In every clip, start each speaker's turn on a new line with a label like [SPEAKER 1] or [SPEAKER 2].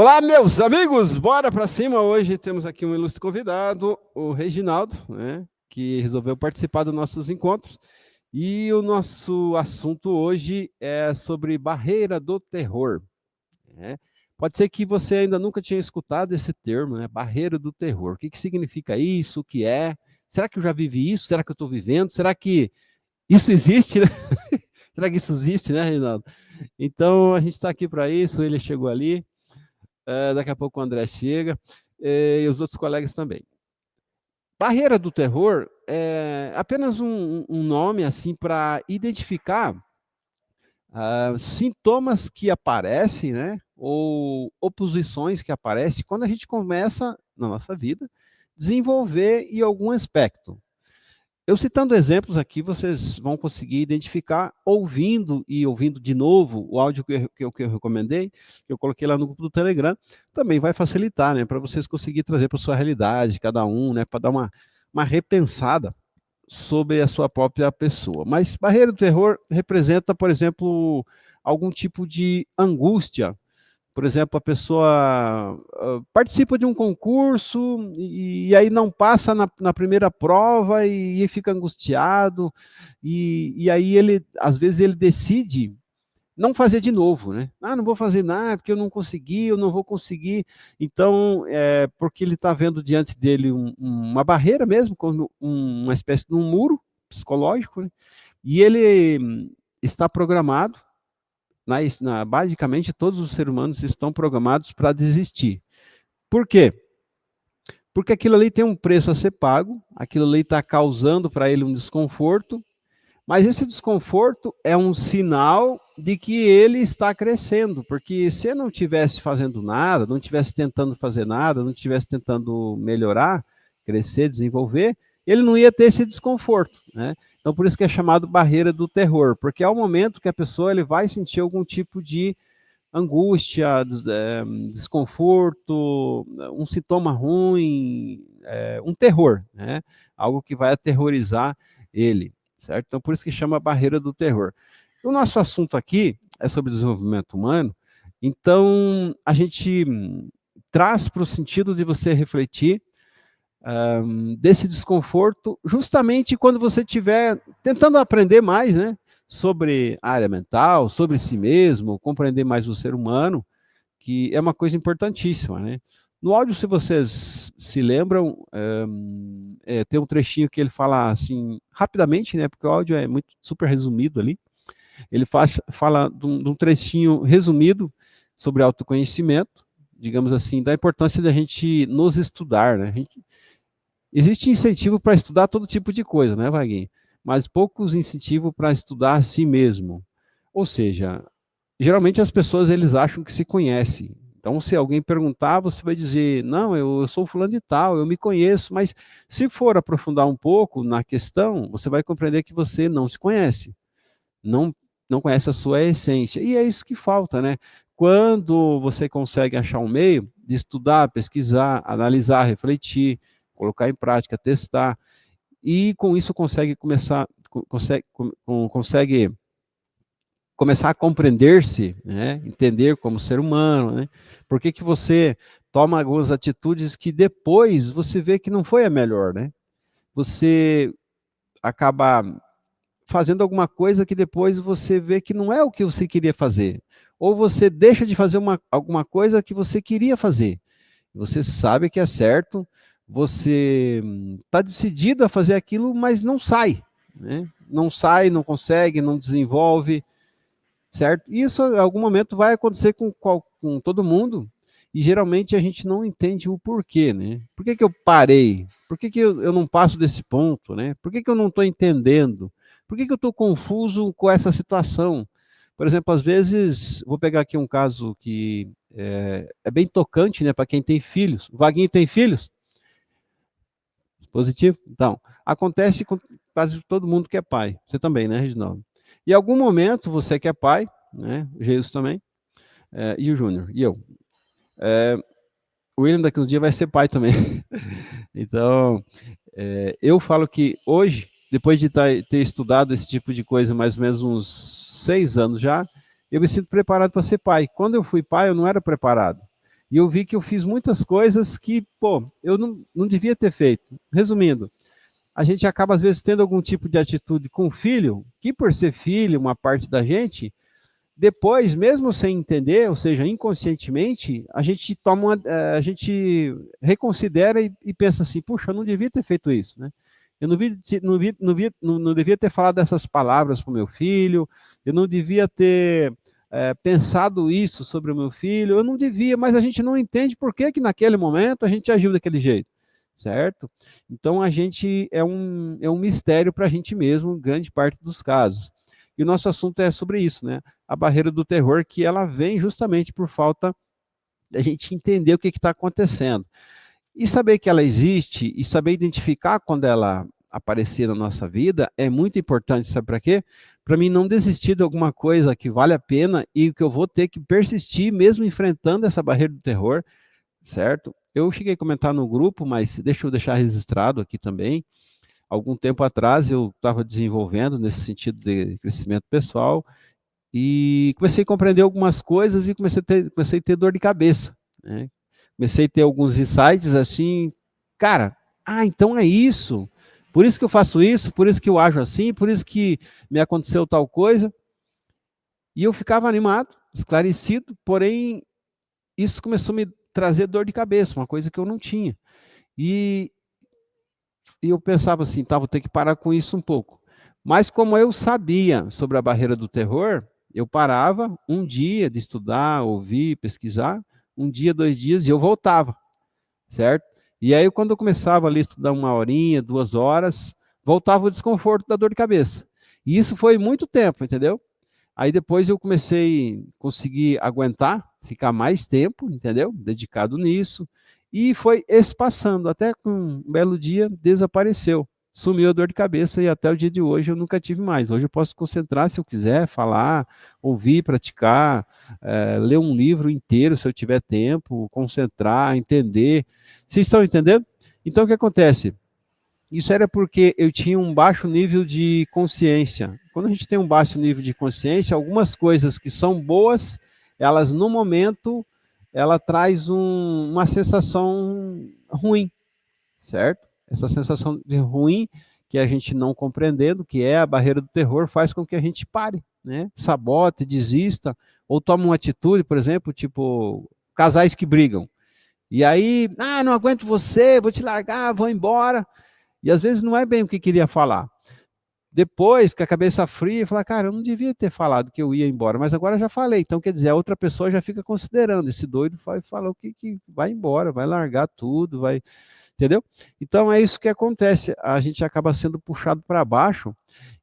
[SPEAKER 1] Olá, meus amigos, bora para cima. Hoje temos aqui um ilustre convidado, o Reginaldo, né, que resolveu participar dos nossos encontros. E o nosso assunto hoje é sobre barreira do terror, né? Pode ser que você ainda nunca tinha escutado esse termo, né? Barreira do terror. O que significa isso? O que é? Será que eu já vivi isso? Será que eu estou vivendo? Será que isso existe, né? Será que isso existe, né, Reginaldo? Então, a gente está aqui para isso. Ele chegou ali. Daqui a pouco o André chega, e os outros colegas também. Barreira do terror é apenas um nome assim para identificar sintomas que aparecem, né? Ou oposições que aparecem quando a gente começa na nossa vida desenvolver em algum aspecto. Eu citando exemplos aqui, vocês vão conseguir identificar ouvindo e ouvindo de novo o áudio que eu recomendei, que eu coloquei lá no grupo do Telegram, também vai facilitar, né, para vocês conseguirem trazer para a sua realidade, cada um, né, para dar uma repensada sobre a sua própria pessoa. Mas barreira do terror representa, por exemplo, algum tipo de angústia. Por exemplo, a pessoa participa de um concurso e aí não passa na primeira prova e fica angustiado, e aí ele, às vezes, ele decide não fazer de novo, né? Ah, não vou fazer nada porque eu não consegui, eu não vou conseguir. Então, porque ele está vendo diante dele uma barreira mesmo, como uma espécie de um muro psicológico, né? E ele está programado, basicamente todos os seres humanos estão programados para desistir. Por quê? Porque aquilo ali tem um preço a ser pago, aquilo ali está causando para ele um desconforto, mas esse desconforto é um sinal de que ele está crescendo, porque se ele não estivesse fazendo nada, não estivesse tentando fazer nada, não estivesse tentando melhorar, crescer, desenvolver, ele não ia ter esse desconforto, né? Então, por isso que é chamado barreira do terror, porque é o momento que a pessoa ele vai sentir algum tipo de angústia, desconforto, um sintoma ruim, um terror, né? Algo que vai aterrorizar ele, certo? Então, por isso que chama barreira do terror. O nosso assunto aqui é sobre desenvolvimento humano, então a gente traz para o sentido de você refletir desse desconforto, justamente quando você estiver tentando aprender mais, né, sobre a área mental, sobre si mesmo, compreender mais o ser humano, que é uma coisa importantíssima, né? No áudio, se vocês se lembram, tem um trechinho que ele fala assim, rapidamente, né, porque o áudio é muito super resumido ali, ele fala de um trechinho resumido sobre autoconhecimento, digamos assim, da importância da gente nos estudar, né? Existe incentivo para estudar todo tipo de coisa, né, Vaguinho? Mas poucos incentivos para estudar a si mesmo. Ou seja, geralmente as pessoas eles acham que se conhecem. Então, se alguém perguntar, você vai dizer: não, eu sou fulano de tal, eu me conheço. Mas se for aprofundar um pouco na questão, você vai compreender que você não se conhece, não, não conhece a sua essência. E é isso que falta, né? Quando você consegue achar um meio de estudar, pesquisar, analisar, refletir, colocar em prática, testar, e com isso consegue começar a compreender-se, né? Entender como ser humano, né? Por que você toma algumas atitudes que depois você vê que não foi a melhor, né? Você acaba fazendo alguma coisa que depois você vê que não é o que você queria fazer. Ou você deixa de fazer alguma coisa que você queria fazer. Você sabe que é certo, você está decidido a fazer aquilo, mas não sai, né? Não sai, não consegue, não desenvolve, certo? Isso em algum momento vai acontecer com todo mundo, e geralmente a gente não entende o porquê, né? Por que eu parei? Por que eu não passo desse ponto, né? Por que eu não estou entendendo? Por que eu estou confuso com essa situação? Por exemplo, às vezes, vou pegar aqui um caso que é bem tocante, né, para quem tem filhos. O Vaguinho tem filhos? Positivo? Então, acontece com quase todo mundo que é pai. Você também, né, Reginaldo? Em algum momento, você que é pai, né, o Jesus também, e o Júnior, e eu. O William daqui uns dias vai ser pai também. Então, eu falo que hoje, depois de ter estudado esse tipo de coisa mais ou menos uns 6 anos já, eu me sinto preparado para ser pai. Quando eu fui pai, eu não era preparado. E eu vi que eu fiz muitas coisas que, pô, eu não devia ter feito. Resumindo, a gente acaba, às vezes, tendo algum tipo de atitude com o filho, que por ser filho, uma parte da gente, depois, mesmo sem entender, ou seja, inconscientemente, a gente a gente reconsidera e pensa assim, puxa, eu não devia ter feito isso, né? Eu não devia ter falado essas palavras para o meu filho, eu não devia ter pensado isso sobre o meu filho, eu não devia, mas a gente não entende por que que naquele momento a gente agiu daquele jeito, certo? Então a gente é um mistério para a gente mesmo, em grande parte dos casos. E o nosso assunto é sobre isso, né? A barreira do terror, que ela vem justamente por falta da gente entender o que está acontecendo. E saber que ela existe e saber identificar quando ela aparecer na nossa vida é muito importante, sabe para quê? Para mim não desistir de alguma coisa que vale a pena e que eu vou ter que persistir mesmo enfrentando essa barreira do terror, certo? Eu cheguei a comentar no grupo, mas deixa eu deixar registrado aqui também. Algum tempo atrás eu estava desenvolvendo nesse sentido de crescimento pessoal e comecei a compreender algumas coisas e comecei a ter dor de cabeça, né? Comecei a ter alguns insights assim, cara, então é isso. Por isso que eu faço isso, por isso que eu ajo assim, por isso que me aconteceu tal coisa. E eu ficava animado, esclarecido, porém isso começou a me trazer dor de cabeça, uma coisa que eu não tinha. E, e eu pensava assim, tá, vou ter que parar com isso um pouco. Mas como eu sabia sobre a barreira do terror, eu parava um dia de estudar, ouvir, pesquisar, um dia, 2 dias, e eu voltava, certo? E aí, quando eu começava ali a estudar 1 horinha, 2 horas, voltava o desconforto da dor de cabeça. E isso foi muito tempo, entendeu? Aí depois eu comecei a conseguir aguentar, ficar mais tempo, entendeu? Dedicado nisso. E foi espaçando, até que um belo dia desapareceu. Sumiu a dor de cabeça e até o dia de hoje eu nunca tive mais. Hoje eu posso concentrar se eu quiser, falar, ouvir, praticar, ler um livro inteiro se eu tiver tempo, concentrar, entender. Vocês estão entendendo? Então o que acontece? Isso era porque eu tinha um baixo nível de consciência. Quando a gente tem um baixo nível de consciência, algumas coisas que são boas, elas no momento, ela traz uma sensação ruim, certo? Essa sensação de ruim que a gente não compreendendo, que é a barreira do terror, faz com que a gente pare, né? Sabote, desista, ou tome uma atitude, por exemplo, tipo casais que brigam. E aí, não aguento você, vou te largar, vou embora. E às vezes não é bem o que queria falar. Depois, com a cabeça fria, falar, cara, eu não devia ter falado que eu ia embora, mas agora já falei. Então, quer dizer, a outra pessoa já fica considerando. Esse doido vai falar o que vai embora, vai largar tudo, vai. Entendeu? Então, é isso que acontece. A gente acaba sendo puxado para baixo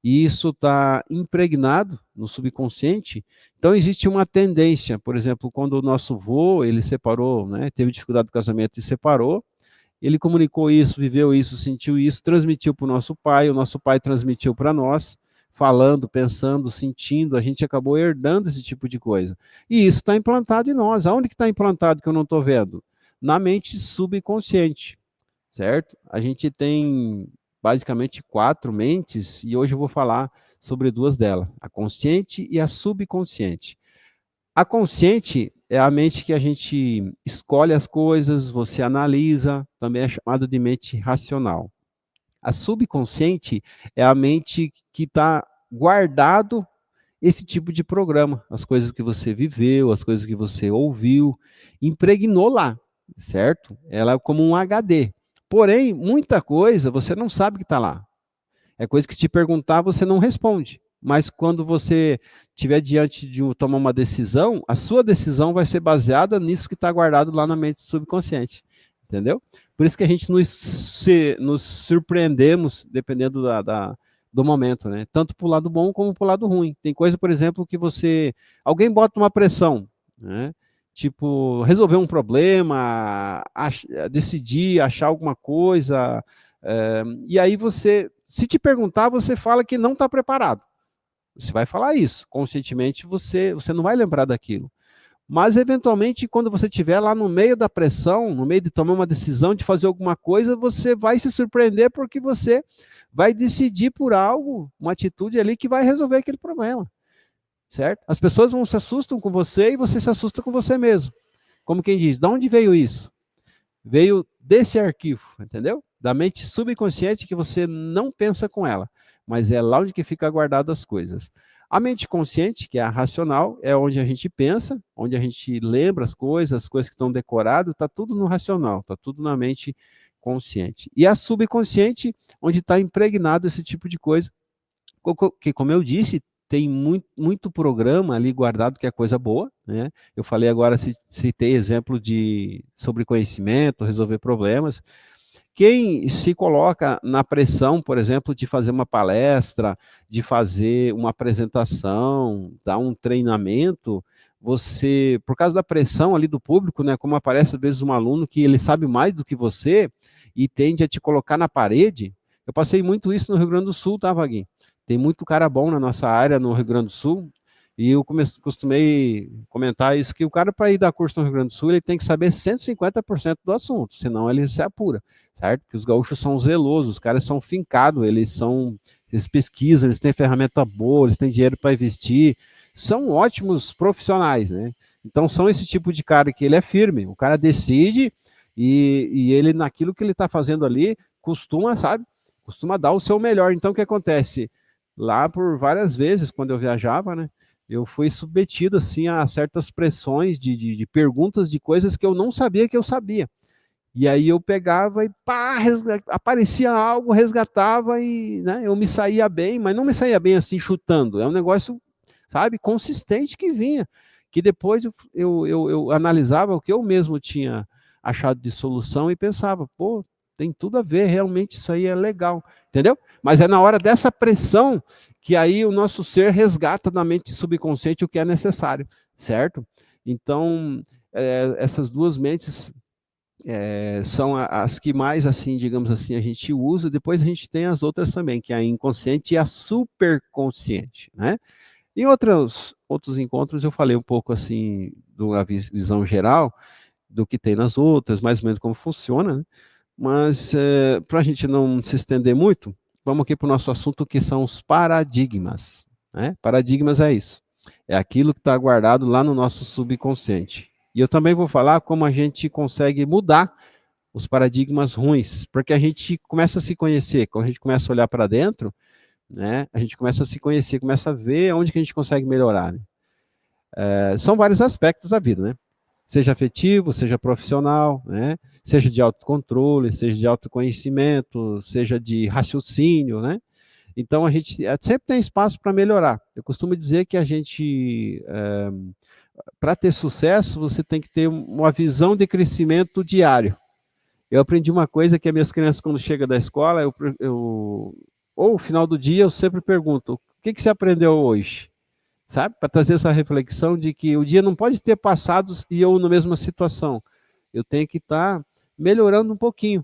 [SPEAKER 1] e isso está impregnado no subconsciente. Então, existe uma tendência. Por exemplo, quando o nosso avô, ele separou, né, teve dificuldade do casamento e separou, ele comunicou isso, viveu isso, sentiu isso, transmitiu para o nosso pai transmitiu para nós, falando, pensando, sentindo, a gente acabou herdando esse tipo de coisa. E isso está implantado em nós. Aonde que está implantado que eu não estou vendo? Na mente subconsciente, certo? A gente tem basicamente 4 mentes e hoje eu vou falar sobre 2 delas, a consciente e a subconsciente. A consciente é a mente que a gente escolhe as coisas, você analisa, também é chamado de mente racional. A subconsciente é a mente que está guardado esse tipo de programa, as coisas que você viveu, as coisas que você ouviu, impregnou lá, certo? Ela é como um HD. Porém, muita coisa você não sabe que está lá. É coisa que te perguntar, você não responde. Mas quando você estiver diante de tomar uma decisão, a sua decisão vai ser baseada nisso que está guardado lá na mente subconsciente. Entendeu? Por isso que a gente nos surpreendemos dependendo do momento, né? Tanto para o lado bom como para o lado ruim. Tem coisa, por exemplo, que alguém bota uma pressão, né? Tipo, resolver um problema, decidir, achar alguma coisa, e aí se te perguntar, você fala que não está preparado. Você vai falar isso. Conscientemente, você não vai lembrar daquilo. Mas, eventualmente, quando você estiver lá no meio da pressão, no meio de tomar uma decisão, de fazer alguma coisa, você vai se surpreender porque você vai decidir por algo, uma atitude ali que vai resolver aquele problema. Certo? As pessoas vão se assustam com você e você se assusta com você mesmo. como quem diz, de onde veio isso? Veio desse arquivo, entendeu? Da mente subconsciente que você não pensa com ela, mas é lá onde que fica guardado as coisas. A mente consciente, que é a racional, é onde a gente pensa, onde a gente lembra as coisas que estão decoradas, está tudo no racional, está tudo na mente consciente. E a subconsciente, onde está impregnado esse tipo de coisa, que, como eu disse, tem muito programa ali guardado que é coisa boa, né? Eu falei agora, citei exemplo sobre conhecimento, resolver problemas. Quem se coloca na pressão, por exemplo, de fazer uma palestra, de fazer uma apresentação, dar um treinamento, você, por causa da pressão ali do público, né, como aparece às vezes um aluno que ele sabe mais do que você e tende a te colocar na parede. Eu passei muito isso no Rio Grande do Sul, tá, Vaguinho? Tem muito cara bom na nossa área no Rio Grande do Sul, e eu costumei comentar isso, que o cara, para ir dar curso no Rio Grande do Sul, ele tem que saber 150% do assunto, senão ele se apura, certo? Porque os gaúchos são zelosos, os caras são fincados, eles pesquisam, eles têm ferramenta boa, eles têm dinheiro para investir, são ótimos profissionais, né? Então são esse tipo de cara que ele é firme, o cara decide e ele, naquilo que ele está fazendo ali, costuma dar o seu melhor. Então o que acontece? Lá por várias vezes, quando eu viajava, né? Eu fui submetido assim a certas pressões de perguntas de coisas que eu não sabia que eu sabia. E aí eu pegava e pá, aparecia algo, resgatava e, né, eu me saía bem, mas não me saía bem assim chutando. É um negócio, sabe, consistente que vinha. Que depois eu analisava o que eu mesmo tinha achado de solução e pensava, pô, tem tudo a ver, realmente isso aí é legal, entendeu? Mas é na hora dessa pressão que aí o nosso ser resgata da mente subconsciente o que é necessário, certo? Então, essas duas mentes são as que mais, assim, digamos assim, a gente usa. Depois a gente tem as outras também, que é a inconsciente e a superconsciente, né? Em outros encontros eu falei um pouco, assim, de uma visão geral do que tem nas outras, mais ou menos como funciona, né? Mas, para a gente não se estender muito, vamos aqui para o nosso assunto, que são os paradigmas, né? Paradigmas é isso. É aquilo que está guardado lá no nosso subconsciente. E eu também vou falar como a gente consegue mudar os paradigmas ruins, porque a gente começa a se conhecer, quando a gente começa a olhar para dentro, né? A gente começa a se conhecer, começa a ver onde que a gente consegue melhorar, né? São vários aspectos da vida, né? Seja afetivo, seja profissional, né? Seja de autocontrole, seja de autoconhecimento, seja de raciocínio, né? Então a gente sempre tem espaço para melhorar. Eu costumo dizer que a gente, para ter sucesso, você tem que ter uma visão de crescimento diário. Eu aprendi uma coisa que as minhas crianças, quando chegam da escola, ou no final do dia, eu sempre pergunto: o que você aprendeu hoje? Sabe? Para trazer essa reflexão de que o dia não pode ter passado e eu na mesma situação. Eu tenho que estar melhorando um pouquinho.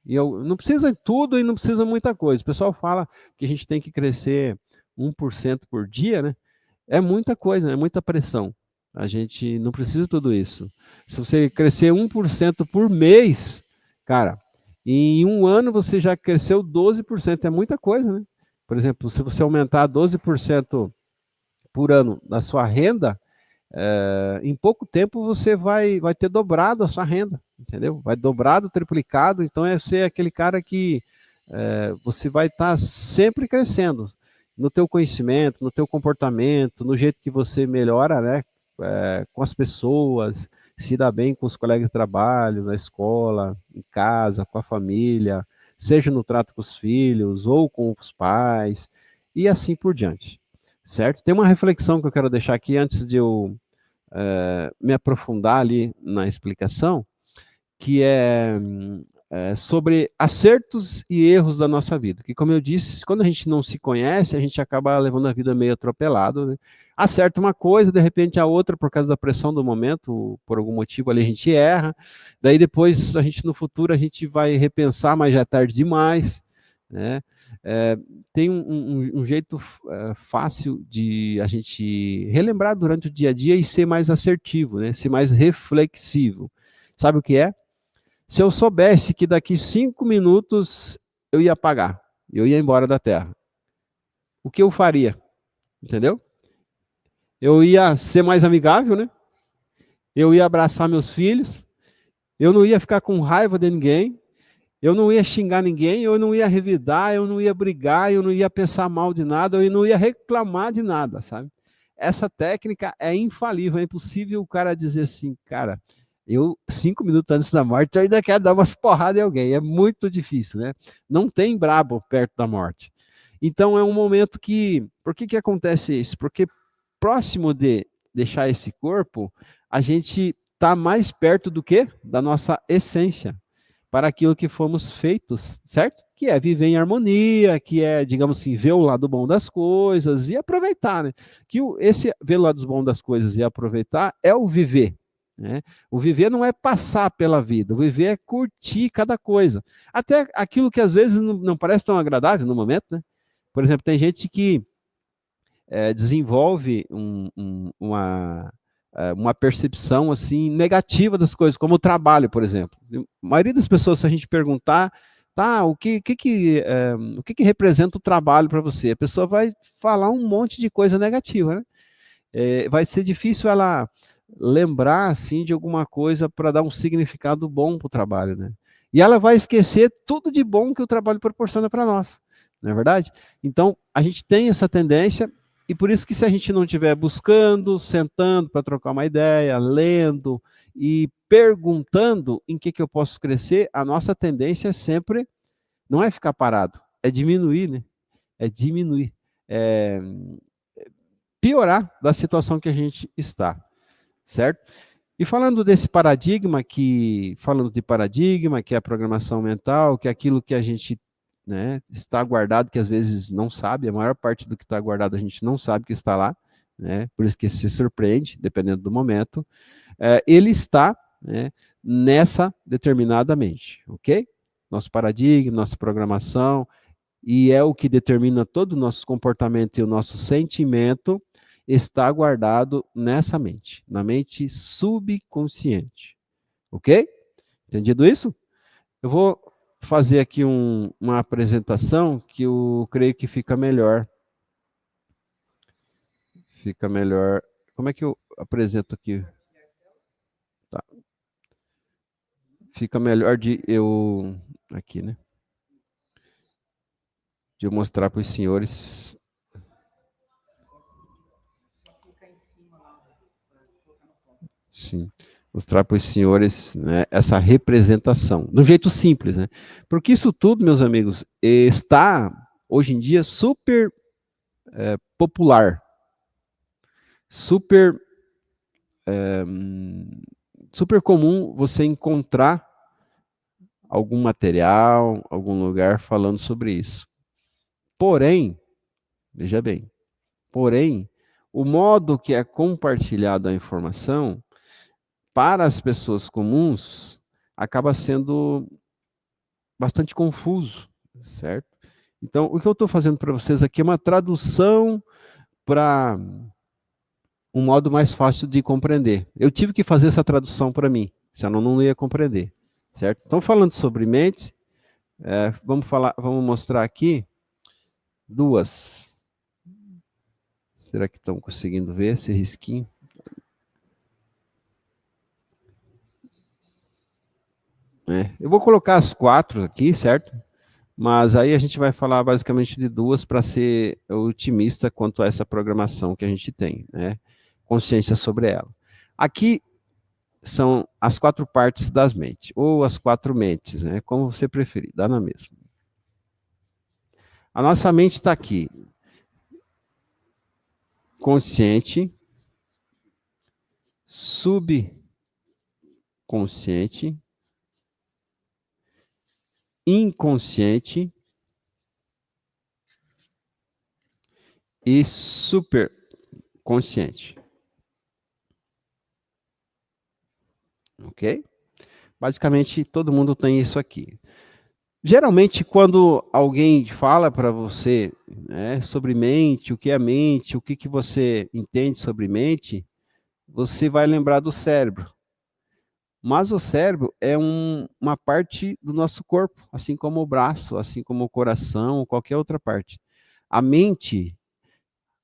[SPEAKER 1] E eu não precisa tudo e não precisa muita coisa. O pessoal fala que a gente tem que crescer 1% por dia, né? É muita coisa, é muita pressão. A gente não precisa de tudo isso. Se você crescer 1% por mês, cara, em um ano você já cresceu 12%, é muita coisa, né? Por exemplo, se você aumentar 12% por ano na sua renda, em pouco tempo você vai ter dobrado a sua renda, entendeu? Vai dobrado, triplicado, então é ser aquele cara que você vai estar sempre crescendo no teu conhecimento, no teu comportamento, no jeito que você melhora, né, com as pessoas, se dá bem com os colegas de trabalho, na escola, em casa, com a família, seja no trato com os filhos ou com os pais, e assim por diante, certo? Tem uma reflexão que eu quero deixar aqui antes de eu me aprofundar ali na explicação, que é sobre acertos e erros da nossa vida. Que, como eu disse, quando a gente não se conhece, a gente acaba levando a vida meio atropelado, né? Acerta uma coisa, de repente a outra, por causa da pressão do momento, por algum motivo ali a gente erra, daí depois a gente no futuro a gente vai repensar, mas já é tarde demais, né? É, tem um jeito fácil de a gente relembrar durante o dia a dia e ser mais assertivo, né? Ser mais reflexivo. Sabe o que é? Se eu soubesse que daqui 5 minutos eu ia apagar, eu ia embora da Terra, o que eu faria? Entendeu? Eu ia ser mais amigável, né? eu ia abraçar meus filhos, eu não ia ficar com raiva de ninguém, eu não ia xingar ninguém, eu não ia revidar, eu não ia brigar, eu não ia pensar mal de nada, eu não ia reclamar de nada, sabe? Essa técnica é infalível, é impossível o cara dizer assim, cara, eu, 5 minutos antes da morte, eu ainda quero dar umas porradas em alguém, é muito difícil, né? Não tem brabo perto da morte. Então é um momento que, por que que acontece isso? Porque próximo de deixar esse corpo, a gente está mais perto do que? Da nossa essência, para aquilo que fomos feitos, certo? Que é viver em harmonia, que é, digamos assim, ver o lado bom das coisas e aproveitar, né? Que esse ver o lado bom das coisas e aproveitar é o viver, né? O viver não é passar pela vida, o viver é curtir cada coisa. Até aquilo que às vezes não parece tão agradável no momento, né? Por exemplo, tem gente que desenvolve uma percepção assim negativa das coisas, como o trabalho, por exemplo. A maioria das pessoas, se a gente perguntar, tá, o que representa o trabalho para você? A pessoa vai falar um monte de coisa negativa, né? Vai ser difícil ela lembrar assim de alguma coisa para dar um significado bom para o trabalho, né? E ela vai esquecer tudo de bom que o trabalho proporciona para nós, não é verdade? Então, a gente tem essa tendência, e por isso que se a gente não estiver buscando, sentando para trocar uma ideia, lendo e perguntando em que eu posso crescer, a nossa tendência é sempre, não é ficar parado, é diminuir, né? É diminuir. É piorar da situação que a gente está, certo? E falando desse paradigma, falando de paradigma, que é a programação mental, que é aquilo que a gente, né, está guardado, que às vezes não sabe, a maior parte do que está guardado a gente não sabe que está lá, né, por isso que se surpreende, dependendo do momento, ele está, né, nessa determinada mente, ok? Nosso paradigma, nossa programação, e é o que determina todo o nosso comportamento e o nosso sentimento, está guardado nessa mente, na mente subconsciente. Ok? Entendido isso? Eu vou fazer aqui uma apresentação que eu creio que fica melhor. Fica melhor. Como é que eu apresento aqui? Tá. Fica melhor de eu. Aqui, né? De eu mostrar para os senhores. Sim. Mostrar para os senhores, né, essa representação, de um jeito simples, né? Porque isso tudo, meus amigos, está hoje em dia super popular, super super comum você encontrar algum material, algum lugar falando sobre isso. Porém, veja bem, porém, o modo que é compartilhado a informação para as pessoas comuns acaba sendo bastante confuso, certo? Então, o que eu estou fazendo para vocês aqui é uma tradução para um modo mais fácil de compreender. Eu tive que fazer essa tradução para mim, senão não ia compreender, certo? Então, falando sobre mente, vamos mostrar aqui duas. Será que estão conseguindo ver esse risquinho? Eu vou colocar as 4 aqui, certo? Mas aí a gente vai falar basicamente de duas para ser otimista quanto a essa programação que a gente tem, né? Consciência sobre ela. Aqui são as 4 partes das mentes, ou as 4 mentes, né? Como você preferir, dá na mesma. A nossa mente está aqui. Consciente, subconsciente, inconsciente e superconsciente. Ok? Basicamente, todo mundo tem isso aqui. Geralmente, quando alguém fala para você, né, sobre mente, o que é mente, o que, que você entende sobre mente, você vai lembrar do cérebro. Mas o cérebro é uma parte do nosso corpo, assim como o braço, assim como o coração, qualquer outra parte. A mente,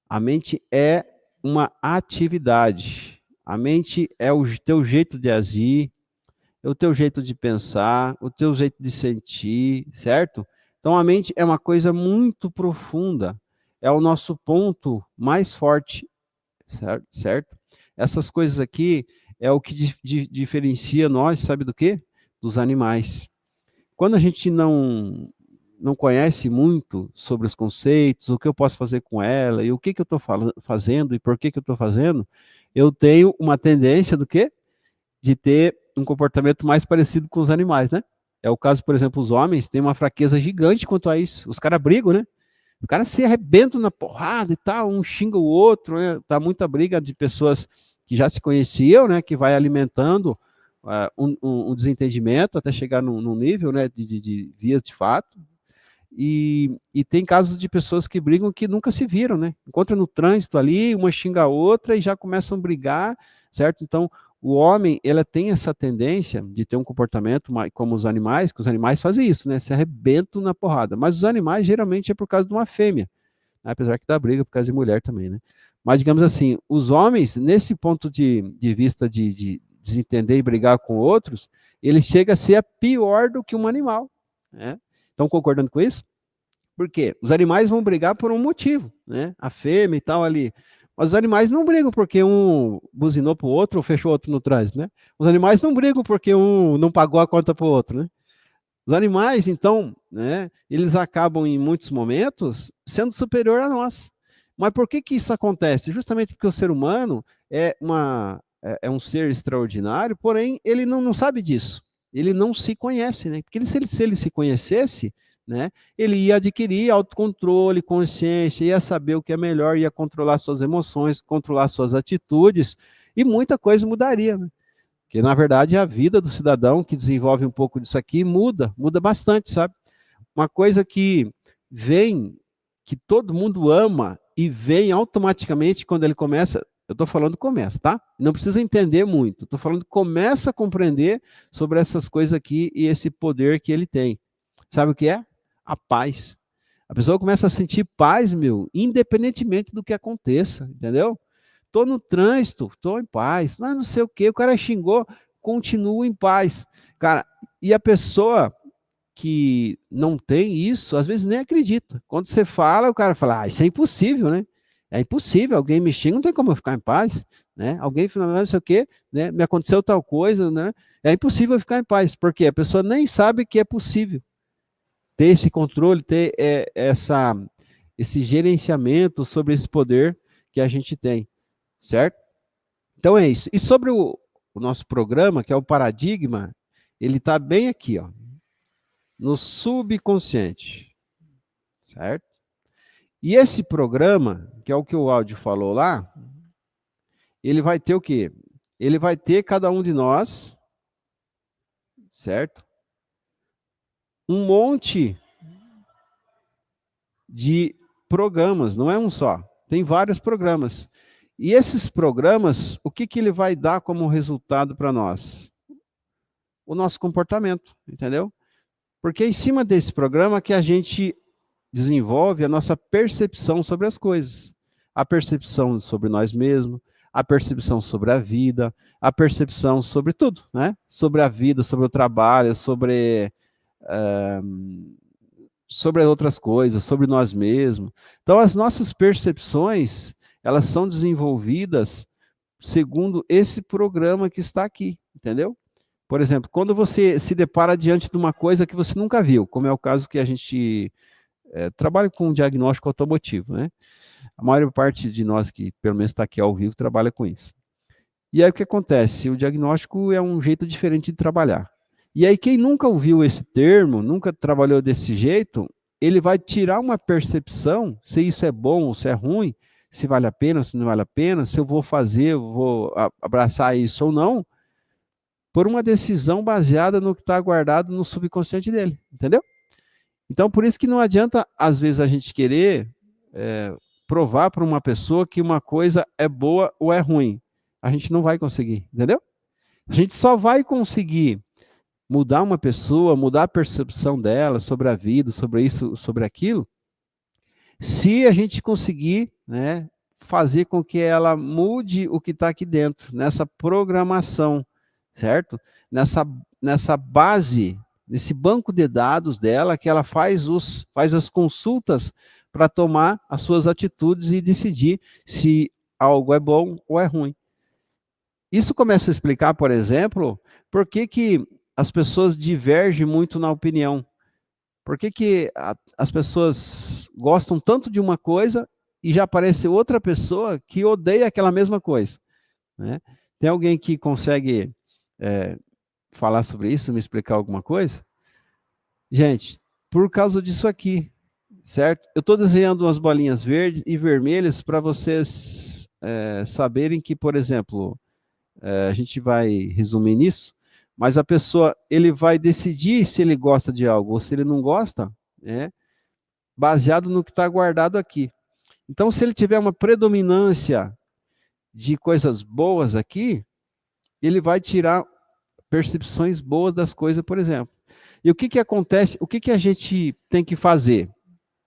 [SPEAKER 1] a mente é uma atividade. A mente é o teu jeito de agir, é o teu jeito de pensar, o teu jeito de sentir, certo? Então a mente é uma coisa muito profunda, é o nosso ponto mais forte, certo? Essas coisas aqui é o que diferencia nós, sabe do quê? Dos animais. Quando a gente não conhece muito sobre os conceitos, o que eu posso fazer com ela, e o que eu estou fazendo, e por que eu estou fazendo, eu tenho uma tendência do quê? De ter um comportamento mais parecido com os animais, né? É o caso, por exemplo, os homens têm uma fraqueza gigante quanto a isso. Os caras brigam, né? Os caras se arrebentam na porrada e tal, um xinga o outro, né? Tá muita briga de pessoas que já se conheciam, né? Que vai alimentando um desentendimento até chegar num nível, né? De vias de fato. E tem casos de pessoas que brigam que nunca se viram, né? Encontram no trânsito ali, uma xinga a outra e já começam a brigar, certo? Então, o homem, ela tem essa tendência de ter um comportamento como os animais, que os animais fazem isso, né? Se arrebentam na porrada. Mas os animais, geralmente, é por causa de uma fêmea, né? Apesar que dá briga por causa de mulher também, né? Mas, digamos assim, os homens, nesse ponto de vista de desentender e brigar com outros, ele chega a ser pior do que um animal, né? Estão concordando com isso? Por quê? Os animais vão brigar por um motivo, né? A fêmea e tal ali. Mas os animais não brigam porque um buzinou para o outro ou fechou outro no trânsito, né? Os animais não brigam porque um não pagou a conta para o outro, né? Os animais, então, né, eles acabam em muitos momentos sendo superior a nós. Mas por que isso acontece? Justamente porque o ser humano é um ser extraordinário, porém ele não sabe disso. Ele não se conhece, né? Porque se ele se conhecesse, né, ele ia adquirir autocontrole, consciência, ia saber o que é melhor, ia controlar suas emoções, controlar suas atitudes, e muita coisa mudaria, né? Porque, na verdade, a vida do cidadão que desenvolve um pouco disso aqui muda bastante, sabe? Uma coisa que vem, que todo mundo ama e vem automaticamente quando ele começa, eu estou falando começa, tá? Não precisa entender muito, estou falando começa a compreender sobre essas coisas aqui e esse poder que ele tem. Sabe o que é? A paz. A pessoa começa a sentir paz, meu, independentemente do que aconteça, entendeu? Tô no trânsito, tô em paz. Não sei o que, o cara xingou, continuo em paz. Cara, e a pessoa que não tem isso, às vezes nem acredita. Quando você fala, o cara fala, isso é impossível, né? É impossível, alguém me xinga, não tem como eu ficar em paz, né? Alguém fala, não sei o quê, né? Me aconteceu tal coisa, né? É impossível eu ficar em paz, porque a pessoa nem sabe que é possível ter esse controle, ter esse gerenciamento sobre esse poder que a gente tem, certo? Então é isso. E sobre o nosso programa, que é o paradigma, ele está bem aqui, ó, no subconsciente, certo? E esse programa, que é o que o áudio falou lá, ele vai ter o quê? Ele vai ter cada um de nós, certo? Um monte de programas, não é um só, tem vários programas. E esses programas, o que ele vai dar como resultado para nós? O nosso comportamento, entendeu? Porque é em cima desse programa que a gente desenvolve a nossa percepção sobre as coisas. A percepção sobre nós mesmos, a percepção sobre a vida, a percepção sobre tudo, né? Sobre a vida, sobre o trabalho, sobre outras coisas, sobre nós mesmos. Então, as nossas percepções, elas são desenvolvidas segundo esse programa que está aqui, entendeu? Por exemplo, quando você se depara diante de uma coisa que você nunca viu, como é o caso que a gente trabalha com diagnóstico automotivo, né? A maior parte de nós que, pelo menos, está aqui ao vivo, trabalha com isso. E aí o que acontece? O diagnóstico é um jeito diferente de trabalhar. E aí quem nunca ouviu esse termo, nunca trabalhou desse jeito, ele vai tirar uma percepção, se isso é bom ou se é ruim, se vale a pena, se não vale a pena, se eu vou fazer, eu vou abraçar isso ou não, por uma decisão baseada no que está guardado no subconsciente dele, entendeu? Então, por isso que não adianta, às vezes, a gente querer provar para uma pessoa que uma coisa é boa ou é ruim. A gente não vai conseguir, entendeu? A gente só vai conseguir mudar uma pessoa, mudar a percepção dela sobre a vida, sobre isso, sobre aquilo, se a gente conseguir, né, fazer com que ela mude o que está aqui dentro, nessa programação, certo? Nessa base, nesse banco de dados dela, que ela faz as consultas para tomar as suas atitudes e decidir se algo é bom ou é ruim. Isso começa a explicar, por exemplo, por que as pessoas divergem muito na opinião. Por que as pessoas gostam tanto de uma coisa e já aparece outra pessoa que odeia aquela mesma coisa, né? Tem alguém que consegue falar sobre isso, me explicar alguma coisa? Gente, por causa disso aqui, certo? Eu estou desenhando umas bolinhas verdes e vermelhas para vocês saberem que, por exemplo, a gente vai resumir nisso, mas a pessoa, ele vai decidir se ele gosta de algo ou se ele não gosta, né? Baseado no que está guardado aqui. Então, se ele tiver uma predominância de coisas boas aqui, ele vai tirar percepções boas das coisas, por exemplo. E o que acontece, o que a gente tem que fazer,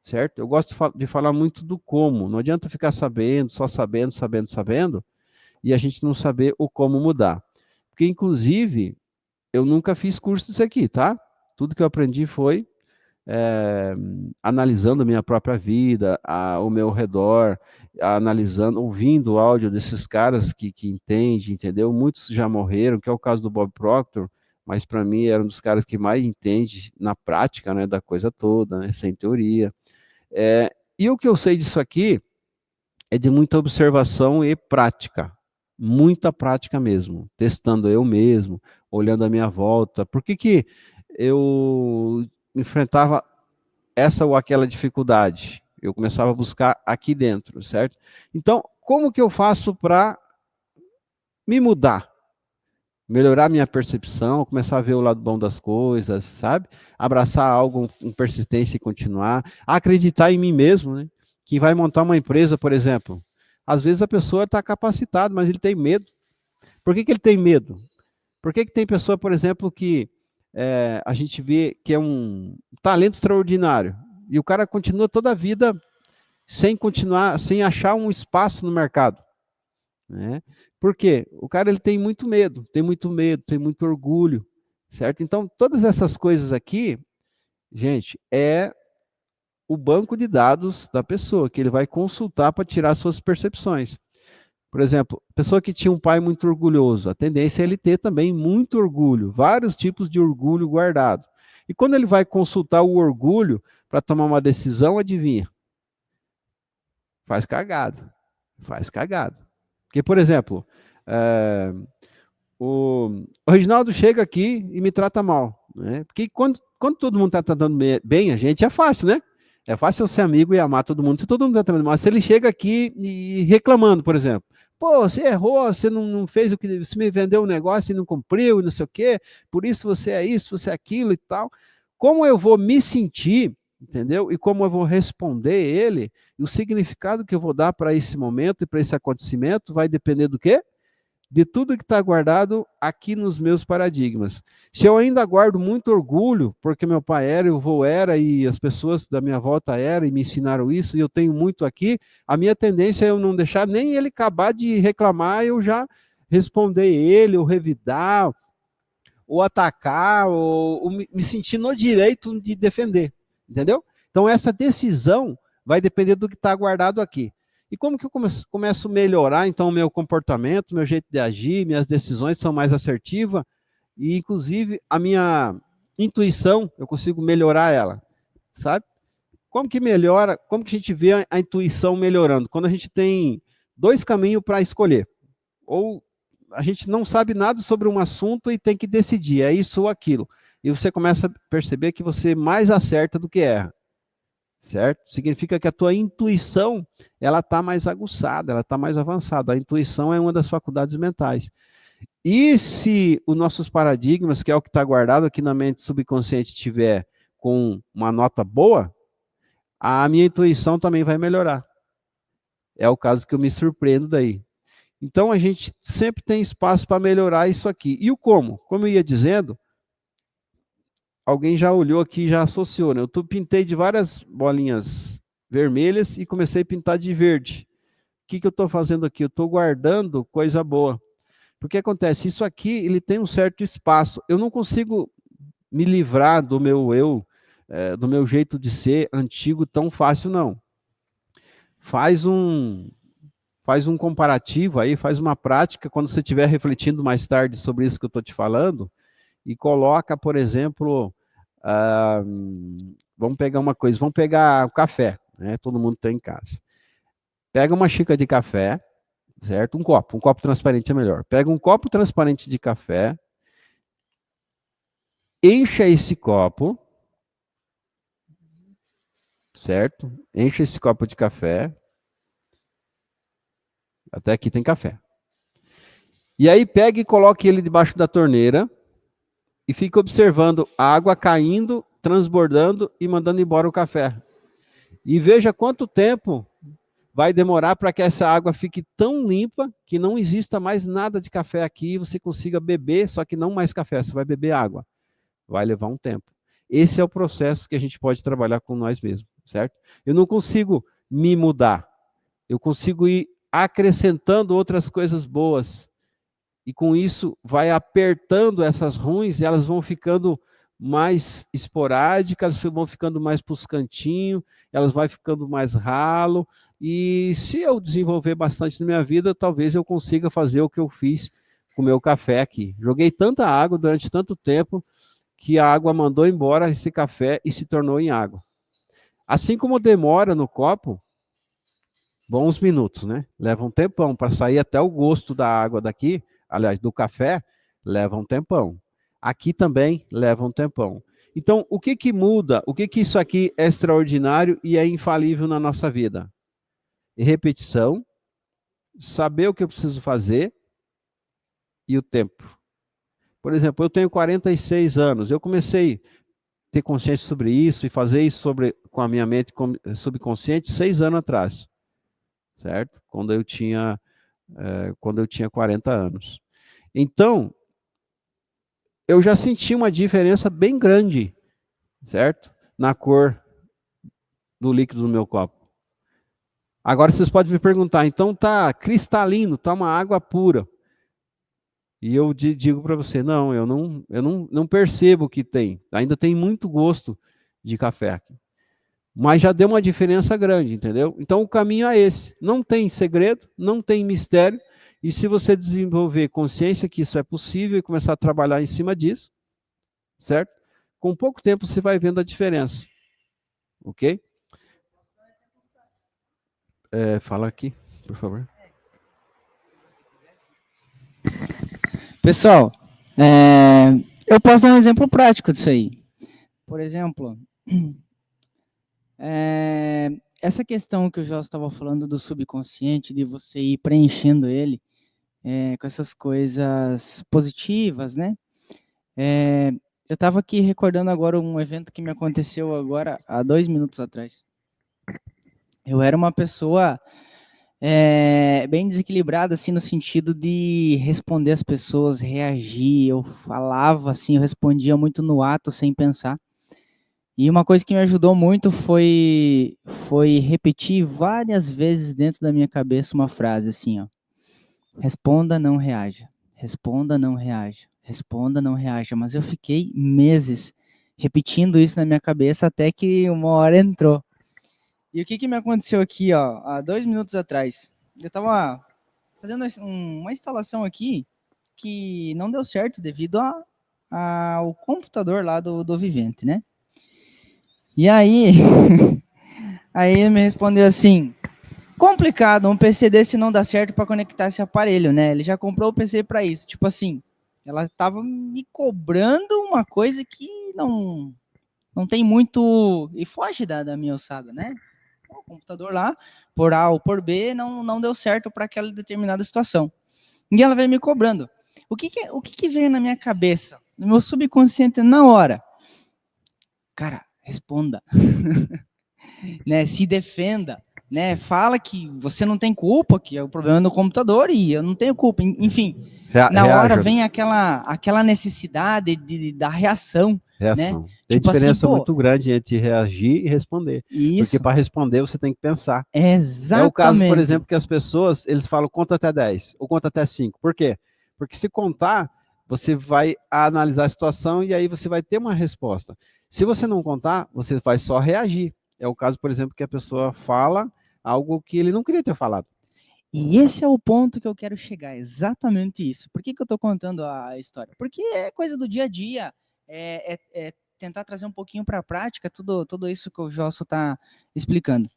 [SPEAKER 1] certo? Eu gosto de falar muito do como, não adianta ficar sabendo, só sabendo, e a gente não saber o como mudar. Porque, inclusive, eu nunca fiz curso disso aqui, tá? Tudo que eu aprendi foi analisando a minha própria vida, o meu redor, analisando, ouvindo o áudio desses caras que entendem, entendeu? Muitos já morreram, que é o caso do Bob Proctor, mas para mim era um dos caras que mais entende na prática, né, da coisa toda, né, sem teoria. E o que eu sei disso aqui é de muita observação e prática, muita prática mesmo, testando eu mesmo, olhando a minha volta. Por que eu enfrentava essa ou aquela dificuldade? Eu começava a buscar aqui dentro, certo? Então, como que eu faço para me mudar? Melhorar minha percepção, começar a ver o lado bom das coisas, sabe? Abraçar algo com persistência e continuar. Acreditar em mim mesmo, né? Que vai montar uma empresa, por exemplo. Às vezes a pessoa está capacitada, mas ele tem medo. Por que ele tem medo? Por que tem pessoa, por exemplo, que a gente vê que é um talento extraordinário e o cara continua toda a vida sem achar um espaço no mercado, né? Por quê? O cara ele tem muito orgulho, certo? Então, todas essas coisas aqui, gente, é o banco de dados da pessoa que ele vai consultar para tirar suas percepções. Por exemplo, pessoa que tinha um pai muito orgulhoso, a tendência é ele ter também muito orgulho, vários tipos de orgulho guardado. E quando ele vai consultar o orgulho para tomar uma decisão, adivinha? Faz cagada. Faz cagada. Porque, por exemplo, o Reginaldo chega aqui e me trata mal, né? Porque quando todo mundo está tratando bem a gente, é fácil, né? É fácil eu ser amigo e amar todo mundo se todo mundo está tratando mal. Se ele chega aqui e reclamando, por exemplo, pô, você errou, você não fez o que, você me vendeu um negócio e não cumpriu, e não sei o quê, por isso você é isso, você é aquilo e tal. Como eu vou me sentir, entendeu? E como eu vou responder ele, e o significado que eu vou dar para esse momento e para esse acontecimento vai depender do quê? De tudo que está guardado aqui nos meus paradigmas. Se eu ainda guardo muito orgulho, porque meu pai era, o vô era, e as pessoas da minha volta eram, e me ensinaram isso, e eu tenho muito aqui, a minha tendência é eu não deixar nem ele acabar de reclamar, eu já responder ele, ou revidar, ou atacar, ou me sentir no direito de defender, entendeu? Então essa decisão vai depender do que está guardado aqui. E como que eu começo a melhorar, então, o meu comportamento, meu jeito de agir, minhas decisões são mais assertivas, e, inclusive, a minha intuição, eu consigo melhorar ela, sabe? Como que melhora, como que a gente vê a intuição melhorando? Quando a gente tem dois caminhos para escolher, ou a gente não sabe nada sobre um assunto e tem que decidir, é isso ou aquilo. E você começa a perceber que você mais acerta do que erra, certo? Significa que a tua intuição, ela está mais aguçada, ela está mais avançada. A intuição é uma das faculdades mentais. E se os nossos paradigmas, que é o que está guardado aqui na mente subconsciente, tiver com uma nota boa, a minha intuição também vai melhorar. É o caso que eu me surpreendo daí. Então, a gente sempre tem espaço para melhorar isso aqui. E o como? Como eu ia dizendo, alguém já olhou aqui e já associou, né? Eu pintei de várias bolinhas vermelhas e comecei a pintar de verde. que eu estou fazendo aqui? Eu estou guardando coisa boa. Porque acontece, isso aqui, ele tem um certo espaço. Eu não consigo me livrar do meu do meu jeito de ser antigo tão fácil, não. Faz um comparativo aí, faz uma prática, quando você estiver refletindo mais tarde sobre isso que eu estou te falando, e coloca, por exemplo, vamos pegar uma coisa, vamos pegar o café, né? Todo mundo tem em casa. Pega uma xícara de café, certo? Um copo transparente é melhor. Pega um copo transparente de café, encha esse copo, certo? Encha esse copo de café, até aqui tem café. E aí pega e coloque ele debaixo da torneira e fica observando a água caindo, transbordando e mandando embora o café. E veja quanto tempo vai demorar para que essa água fique tão limpa que não exista mais nada de café aqui e você consiga beber, só que não mais café, você vai beber água. Vai levar um tempo. Esse é o processo que a gente pode trabalhar com nós mesmos, certo? Eu não consigo me mudar. Eu consigo ir acrescentando outras coisas boas. E com isso vai apertando essas ruins e elas vão ficando mais esporádicas, vão ficando mais para os cantinhos, elas vão ficando mais ralo. E se eu desenvolver bastante na minha vida, talvez eu consiga fazer o que eu fiz com o meu café aqui. Joguei tanta água durante tanto tempo que a água mandou embora esse café e se tornou em água. Assim como demora no copo, bons minutos, né? Leva um tempão para sair até o gosto da água daqui, aliás, do café, leva um tempão. Aqui também leva um tempão. Então, o que que muda? O que que isso aqui é extraordinário e é infalível na nossa vida? Repetição, saber o que eu preciso fazer e o tempo. Por exemplo, eu tenho 46 anos, eu comecei a ter consciência sobre isso e fazer isso com a minha mente subconsciente 6 anos atrás, certo? Quando eu tinha 40 anos. Então, eu já senti uma diferença bem grande, certo? Na cor do líquido do meu copo. Agora vocês podem me perguntar, então tá cristalino, tá uma água pura. E eu digo para você, não, eu não percebo que tem. Ainda tem muito gosto de café aqui. Mas já deu uma diferença grande, entendeu? Então o caminho é esse. Não tem segredo, não tem mistério. E se você desenvolver consciência que isso é possível e começar a trabalhar em cima disso, certo? Com pouco tempo você vai vendo a diferença. Ok? Fala aqui, por favor.
[SPEAKER 2] Pessoal, eu posso dar um exemplo prático disso aí. Por exemplo, essa questão que o Jó estava falando do subconsciente, de você ir preenchendo ele com essas coisas positivas, né? Eu estava aqui recordando agora um evento que me aconteceu agora há 2 minutos atrás. Eu era uma pessoa bem desequilibrada, assim, no sentido de responder as pessoas, reagir. Eu falava, assim, eu respondia muito no ato, sem pensar. E uma coisa que me ajudou muito foi repetir várias vezes dentro da minha cabeça uma frase assim, ó. Responda, não reaja. Responda, não reaja. Responda, não reaja. Mas eu fiquei meses repetindo isso na minha cabeça até que uma hora entrou. E o que me aconteceu aqui, ó, há 2 minutos atrás? Eu estava fazendo uma instalação aqui que não deu certo devido ao computador lá do Vivente, né? E aí, aí ele me respondeu assim, complicado, um PC desse não dá certo para conectar esse aparelho, né? Ele já comprou o PC para isso. Tipo assim, ela estava me cobrando uma coisa que não tem muito... E foge da minha alçada, né? O computador lá, por A ou por B, não deu certo para aquela determinada situação. E ela veio me cobrando. O que veio na minha cabeça? No meu subconsciente, na hora? Cara, responda. Né? Se defenda. Né? Fala que você não tem culpa, que é o problema do computador e eu não tenho culpa. Enfim, na hora vem aquela necessidade da reação. Né?
[SPEAKER 1] Tem
[SPEAKER 2] Tipo assim,
[SPEAKER 1] diferença
[SPEAKER 2] pô,
[SPEAKER 1] muito grande entre reagir e responder. Porque
[SPEAKER 2] isso,
[SPEAKER 1] para responder você tem que pensar. É o caso, por
[SPEAKER 2] exatamente.
[SPEAKER 1] exemplo, que as pessoas, eles falam conta até 10 ou conta até 5. Por quê? Porque se contar, você vai analisar a situação e aí você vai ter uma resposta. Se você não contar, você vai só reagir. É o caso, por exemplo, que a pessoa fala algo que ele não queria ter falado.
[SPEAKER 2] E esse é o ponto que eu quero chegar, exatamente isso. Por que, que eu estou contando a história? Porque é coisa do dia a dia, é tentar trazer um pouquinho para a prática tudo isso que o Josso está explicando.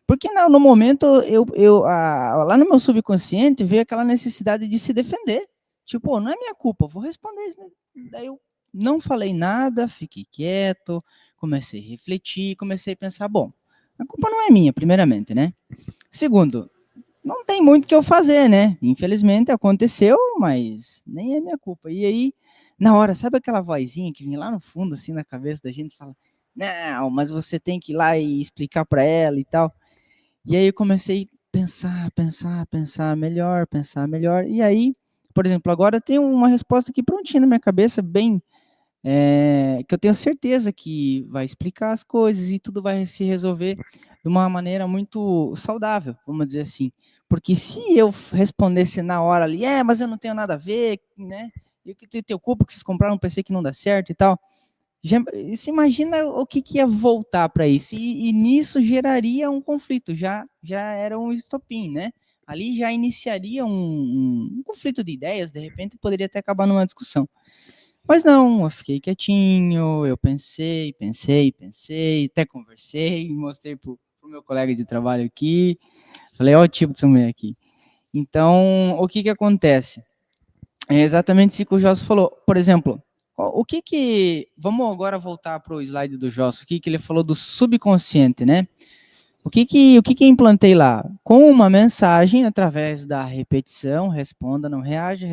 [SPEAKER 2] Porque no momento, lá no meu subconsciente veio aquela necessidade de se defender. Tipo, não é minha culpa, vou responder isso. Né? Daí eu não falei nada, fiquei quieto, comecei a refletir, comecei a pensar, bom, a culpa não é minha, primeiramente, né? Segundo, não tem muito o que eu fazer, né? Infelizmente aconteceu, mas nem é minha culpa. E aí, na hora, sabe aquela vozinha que vem lá no fundo, assim, na cabeça da gente, fala: não, mas você tem que ir lá e explicar para ela e tal. E aí eu comecei a pensar melhor, pensar melhor. E aí, por exemplo, agora eu tenho uma resposta aqui prontinha na minha cabeça, bem. Que eu tenho certeza que vai explicar as coisas e tudo vai se resolver de uma maneira muito saudável, vamos dizer assim. Porque se eu respondesse na hora ali, mas eu não tenho nada a ver, né? E o que tem culpa que vocês compraram um PC que não dá certo e tal. Já, você imagina o que ia voltar para isso? E nisso geraria um conflito, já era um estopim, né? Ali já iniciaria um conflito de ideias, de repente poderia até acabar numa discussão. Mas não, eu fiquei quietinho, eu pensei, até conversei, mostrei pro meu colega de trabalho aqui, falei, ó o tipo dessa mulher aqui. Então, o que acontece? É exatamente isso que o Joss falou. Por exemplo, vamos agora voltar para o slide do Joss, o que ele falou do subconsciente, né? O que implantei lá? Com uma mensagem, através da repetição, responda, não reaja,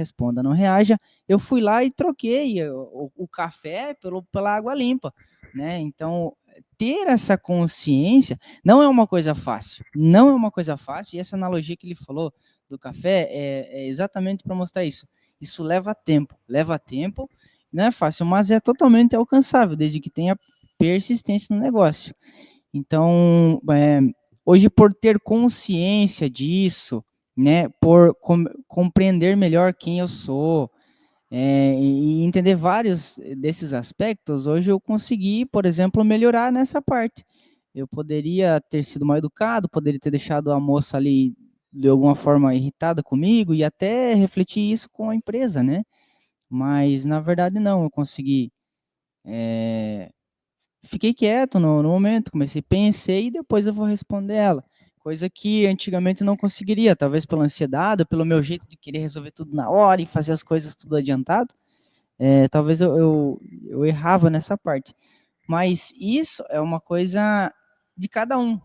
[SPEAKER 2] eu fui lá e troquei o café pela água limpa, né? Então, ter essa consciência não é uma coisa fácil, não é uma coisa fácil, e essa analogia que ele falou do café é exatamente para mostrar isso. Isso leva tempo, não é fácil, mas é totalmente alcançável, desde que tenha persistência no negócio. Então, hoje, por ter consciência disso, né, por compreender melhor quem eu sou, e entender vários desses aspectos, hoje eu consegui, por exemplo, melhorar nessa parte. Eu poderia ter sido mal educado, poderia ter deixado a moça ali de alguma forma irritada comigo e até refletir isso com a empresa, né? Mas na verdade não, eu consegui fiquei quieto no momento, pensei e depois eu vou responder ela. Coisa que antigamente não conseguiria, talvez pela ansiedade, pelo meu jeito de querer resolver tudo na hora e fazer as coisas tudo adiantado. Talvez eu errava nessa parte. Mas isso é uma coisa de cada um.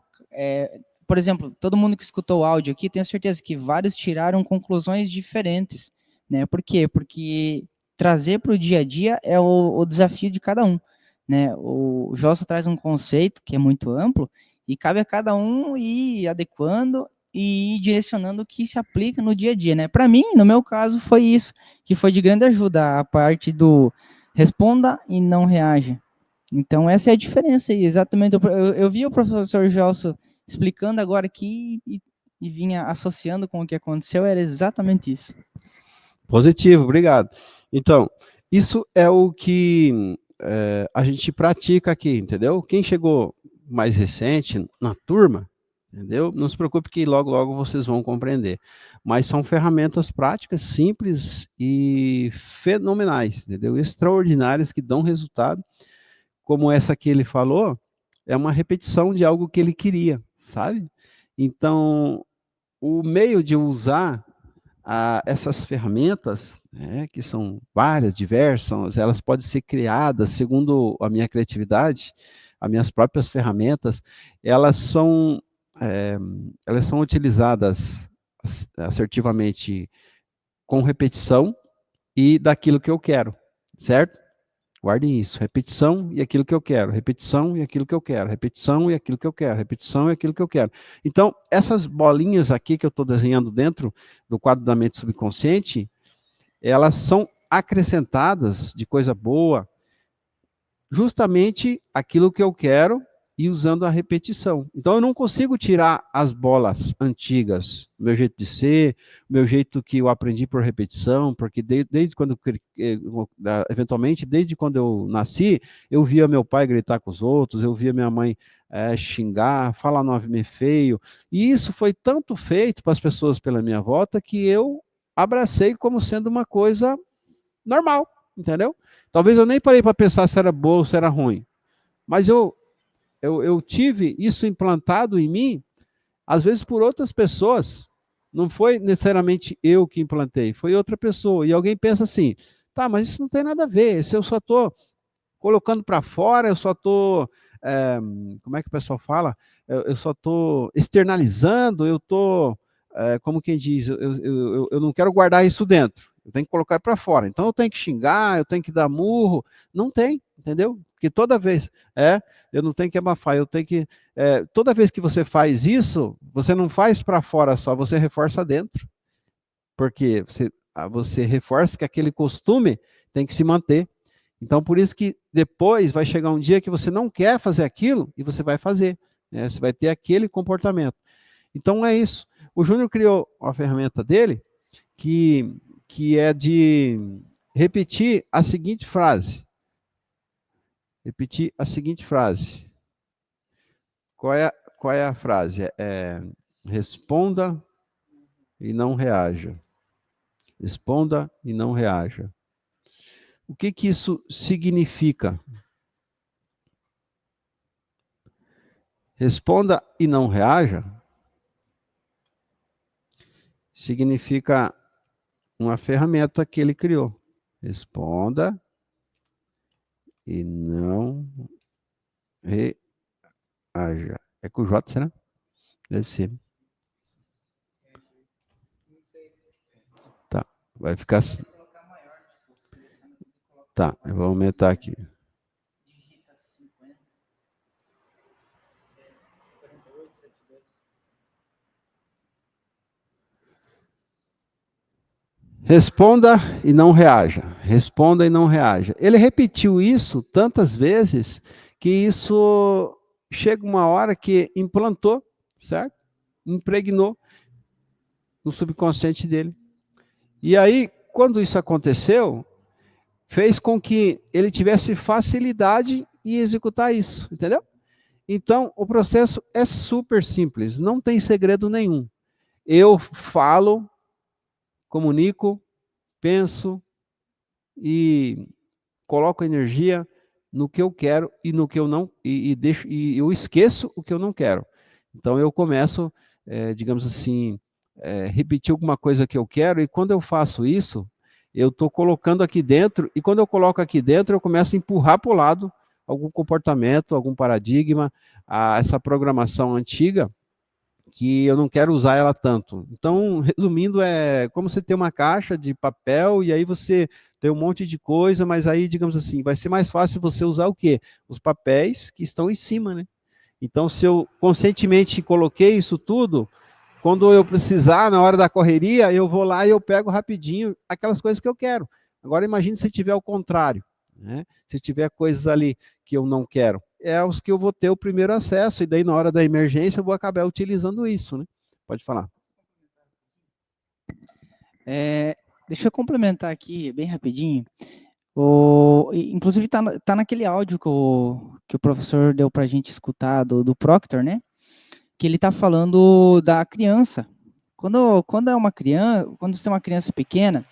[SPEAKER 2] Por exemplo, todo mundo que escutou o áudio aqui, tenho certeza que vários tiraram conclusões diferentes. Né? Por quê? Porque trazer para o dia a dia é o desafio de cada um. Né? O Jossa traz um conceito que é muito amplo e cabe a cada um ir adequando e ir direcionando o que se aplica no dia a dia. Né? Para mim, no meu caso, foi isso, que foi de grande ajuda, a parte do responda e não reaja. Então, essa é a diferença aí, exatamente. Eu vi o professor Gelson explicando agora aqui e vinha associando com o que aconteceu, era exatamente isso.
[SPEAKER 1] Positivo, obrigado. Então, isso é o que a gente pratica aqui, entendeu? Quem chegou mais recente na turma, entendeu? Não se preocupe que logo, logo vocês vão compreender. Mas são ferramentas práticas, simples e fenomenais, entendeu? Extraordinárias que dão resultado. Como essa que ele falou, é uma repetição de algo que ele queria, sabe? Então, o meio de usar essas ferramentas, né, que são várias, diversas, elas podem ser criadas segundo a minha criatividade, as minhas próprias ferramentas, elas são, é, elas são utilizadas assertivamente com repetição e daquilo que eu quero, certo? Guardem isso, repetição e aquilo que eu quero, repetição e aquilo que eu quero, repetição e aquilo que eu quero, repetição e aquilo que eu quero. Então, essas bolinhas aqui que eu estou desenhando dentro do quadro da mente subconsciente, elas são acrescentadas de coisa boa justamente aquilo que eu quero e usando a repetição. Então, eu não consigo tirar as bolas antigas, meu jeito de ser, meu jeito que eu aprendi por repetição, porque desde quando, eventualmente, desde quando eu nasci, eu via meu pai gritar com os outros, eu via minha mãe xingar, falar nome feio, e isso foi tanto feito para as pessoas pela minha volta que eu abracei como sendo uma coisa normal, entendeu? Talvez eu nem parei para pensar se era boa ou se era ruim, mas eu tive isso implantado em mim, às vezes por outras pessoas. Não foi necessariamente eu que implantei, foi outra pessoa. E alguém pensa assim, tá, mas isso não tem nada a ver, se eu só estou colocando para fora, eu só estou, como é que o pessoal fala? Eu só estou externalizando, eu estou, como quem diz, eu não quero guardar isso dentro, eu tenho que colocar para fora. Então eu tenho que xingar, eu tenho que dar murro. Não tem, entendeu? Porque toda vez, eu não tenho que abafar, eu tenho que, toda vez que você faz isso, você não faz para fora só, você reforça dentro. Porque você reforça que aquele costume tem que se manter. Então, por isso que depois vai chegar um dia que você não quer fazer aquilo e você vai fazer, né? Você vai ter aquele comportamento. Então, é isso. O Júnior criou uma ferramenta dele que é de repetir a seguinte frase. Repetir a seguinte frase. Qual é a frase? Responda e não reaja. Responda e não reaja. O que que isso significa? Responda e não reaja significa uma ferramenta que ele criou. Responda e não reaja. É com J, será? Deve ser. Tá, vai ficar assim. Tá, eu vou aumentar aqui. Responda e não reaja. Responda e não reaja. Ele repetiu isso tantas vezes que isso chega uma hora que implantou, certo? Impregnou no subconsciente dele. E aí, quando isso aconteceu, fez com que ele tivesse facilidade em executar isso, entendeu? Então, o processo é super simples, não tem segredo nenhum. Eu falo, comunico, penso e coloco energia no que eu quero e no que eu não deixo, e eu esqueço o que eu não quero. Então eu começo, digamos assim, repetir alguma coisa que eu quero, e quando eu faço isso, eu estou colocando aqui dentro, e quando eu coloco aqui dentro, eu começo a empurrar para o lado algum comportamento, algum paradigma, essa programação antiga, que eu não quero usar ela tanto. Então, resumindo, é como você ter uma caixa de papel e aí você tem um monte de coisa, mas aí, digamos assim, vai ser mais fácil você usar o quê? Os papéis que estão em cima, né? Então, se eu conscientemente coloquei isso tudo, quando eu precisar, na hora da correria, eu vou lá e eu pego rapidinho aquelas coisas que eu quero. Agora, imagine se tiver o contrário, né? Se tiver coisas ali que eu não quero, é os que eu vou ter o primeiro acesso, e daí na hora da emergência eu vou acabar utilizando isso, né? Pode falar.
[SPEAKER 2] Deixa eu complementar aqui bem rapidinho. Inclusive tá naquele áudio que o professor deu para a gente escutar do Proctor, né? Que ele está falando da criança. Quando é uma criança, quando você tem uma criança pequena,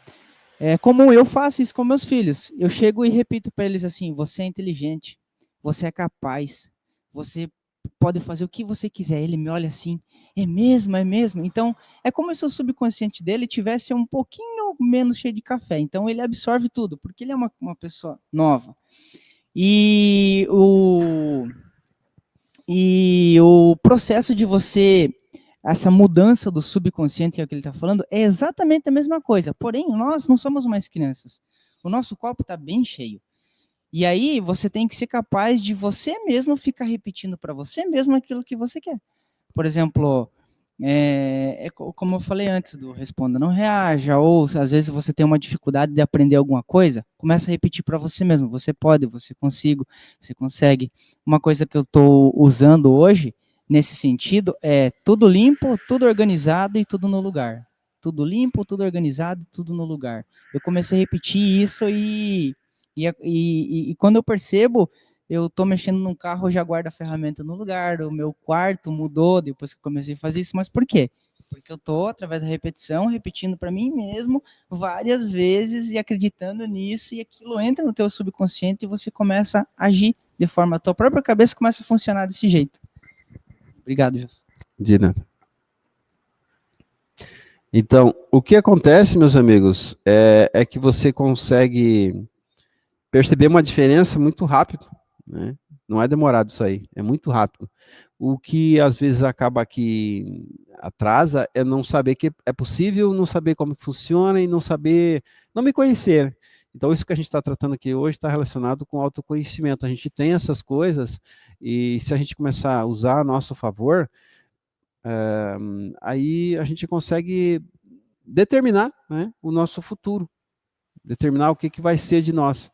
[SPEAKER 2] como eu faço isso com meus filhos. Eu chego e repito para eles assim: você é inteligente, você é capaz, você pode fazer o que você quiser. Ele me olha assim: é mesmo, é mesmo. Então, é como se o subconsciente dele tivesse um pouquinho menos cheio de café. Então, ele absorve tudo, porque ele é uma pessoa nova. E o processo de você, essa mudança do subconsciente, que é o que ele está falando, é exatamente a mesma coisa. Porém, nós não somos mais crianças. O nosso copo está bem cheio. E aí, você tem que ser capaz de você mesmo ficar repetindo para você mesmo aquilo que você quer. Por exemplo, Como eu falei antes do responda, não reaja, ou às vezes você tem uma dificuldade de aprender alguma coisa, começa a repetir para você mesmo, você pode, você consigo, você consegue. Uma coisa que eu estou usando hoje, nesse sentido, é tudo limpo, tudo organizado e tudo no lugar. Tudo limpo, tudo organizado e tudo no lugar. Eu comecei a repetir isso e quando eu percebo, eu tô mexendo num carro, eu já guardo a ferramenta no lugar, o meu quarto mudou depois que eu comecei a fazer isso, mas por quê? Porque eu tô, através da repetição, repetindo para mim mesmo várias vezes e acreditando nisso, e aquilo entra no teu subconsciente e você começa a agir de forma, a tua própria cabeça começa a funcionar desse jeito. Obrigado, Jus.
[SPEAKER 1] De nada. Então, o que acontece, meus amigos, é que você consegue perceber uma diferença muito rápido, né? Não é demorado isso aí, é muito rápido. O que às vezes acaba que atrasa é não saber que é possível, não saber como que funciona e não saber, não me conhecer. Então, isso que a gente está tratando aqui hoje está relacionado com autoconhecimento. A gente tem essas coisas e se a gente começar a usar a nosso favor, aí a gente consegue determinar, né, o nosso futuro, determinar o que, que vai ser de nós.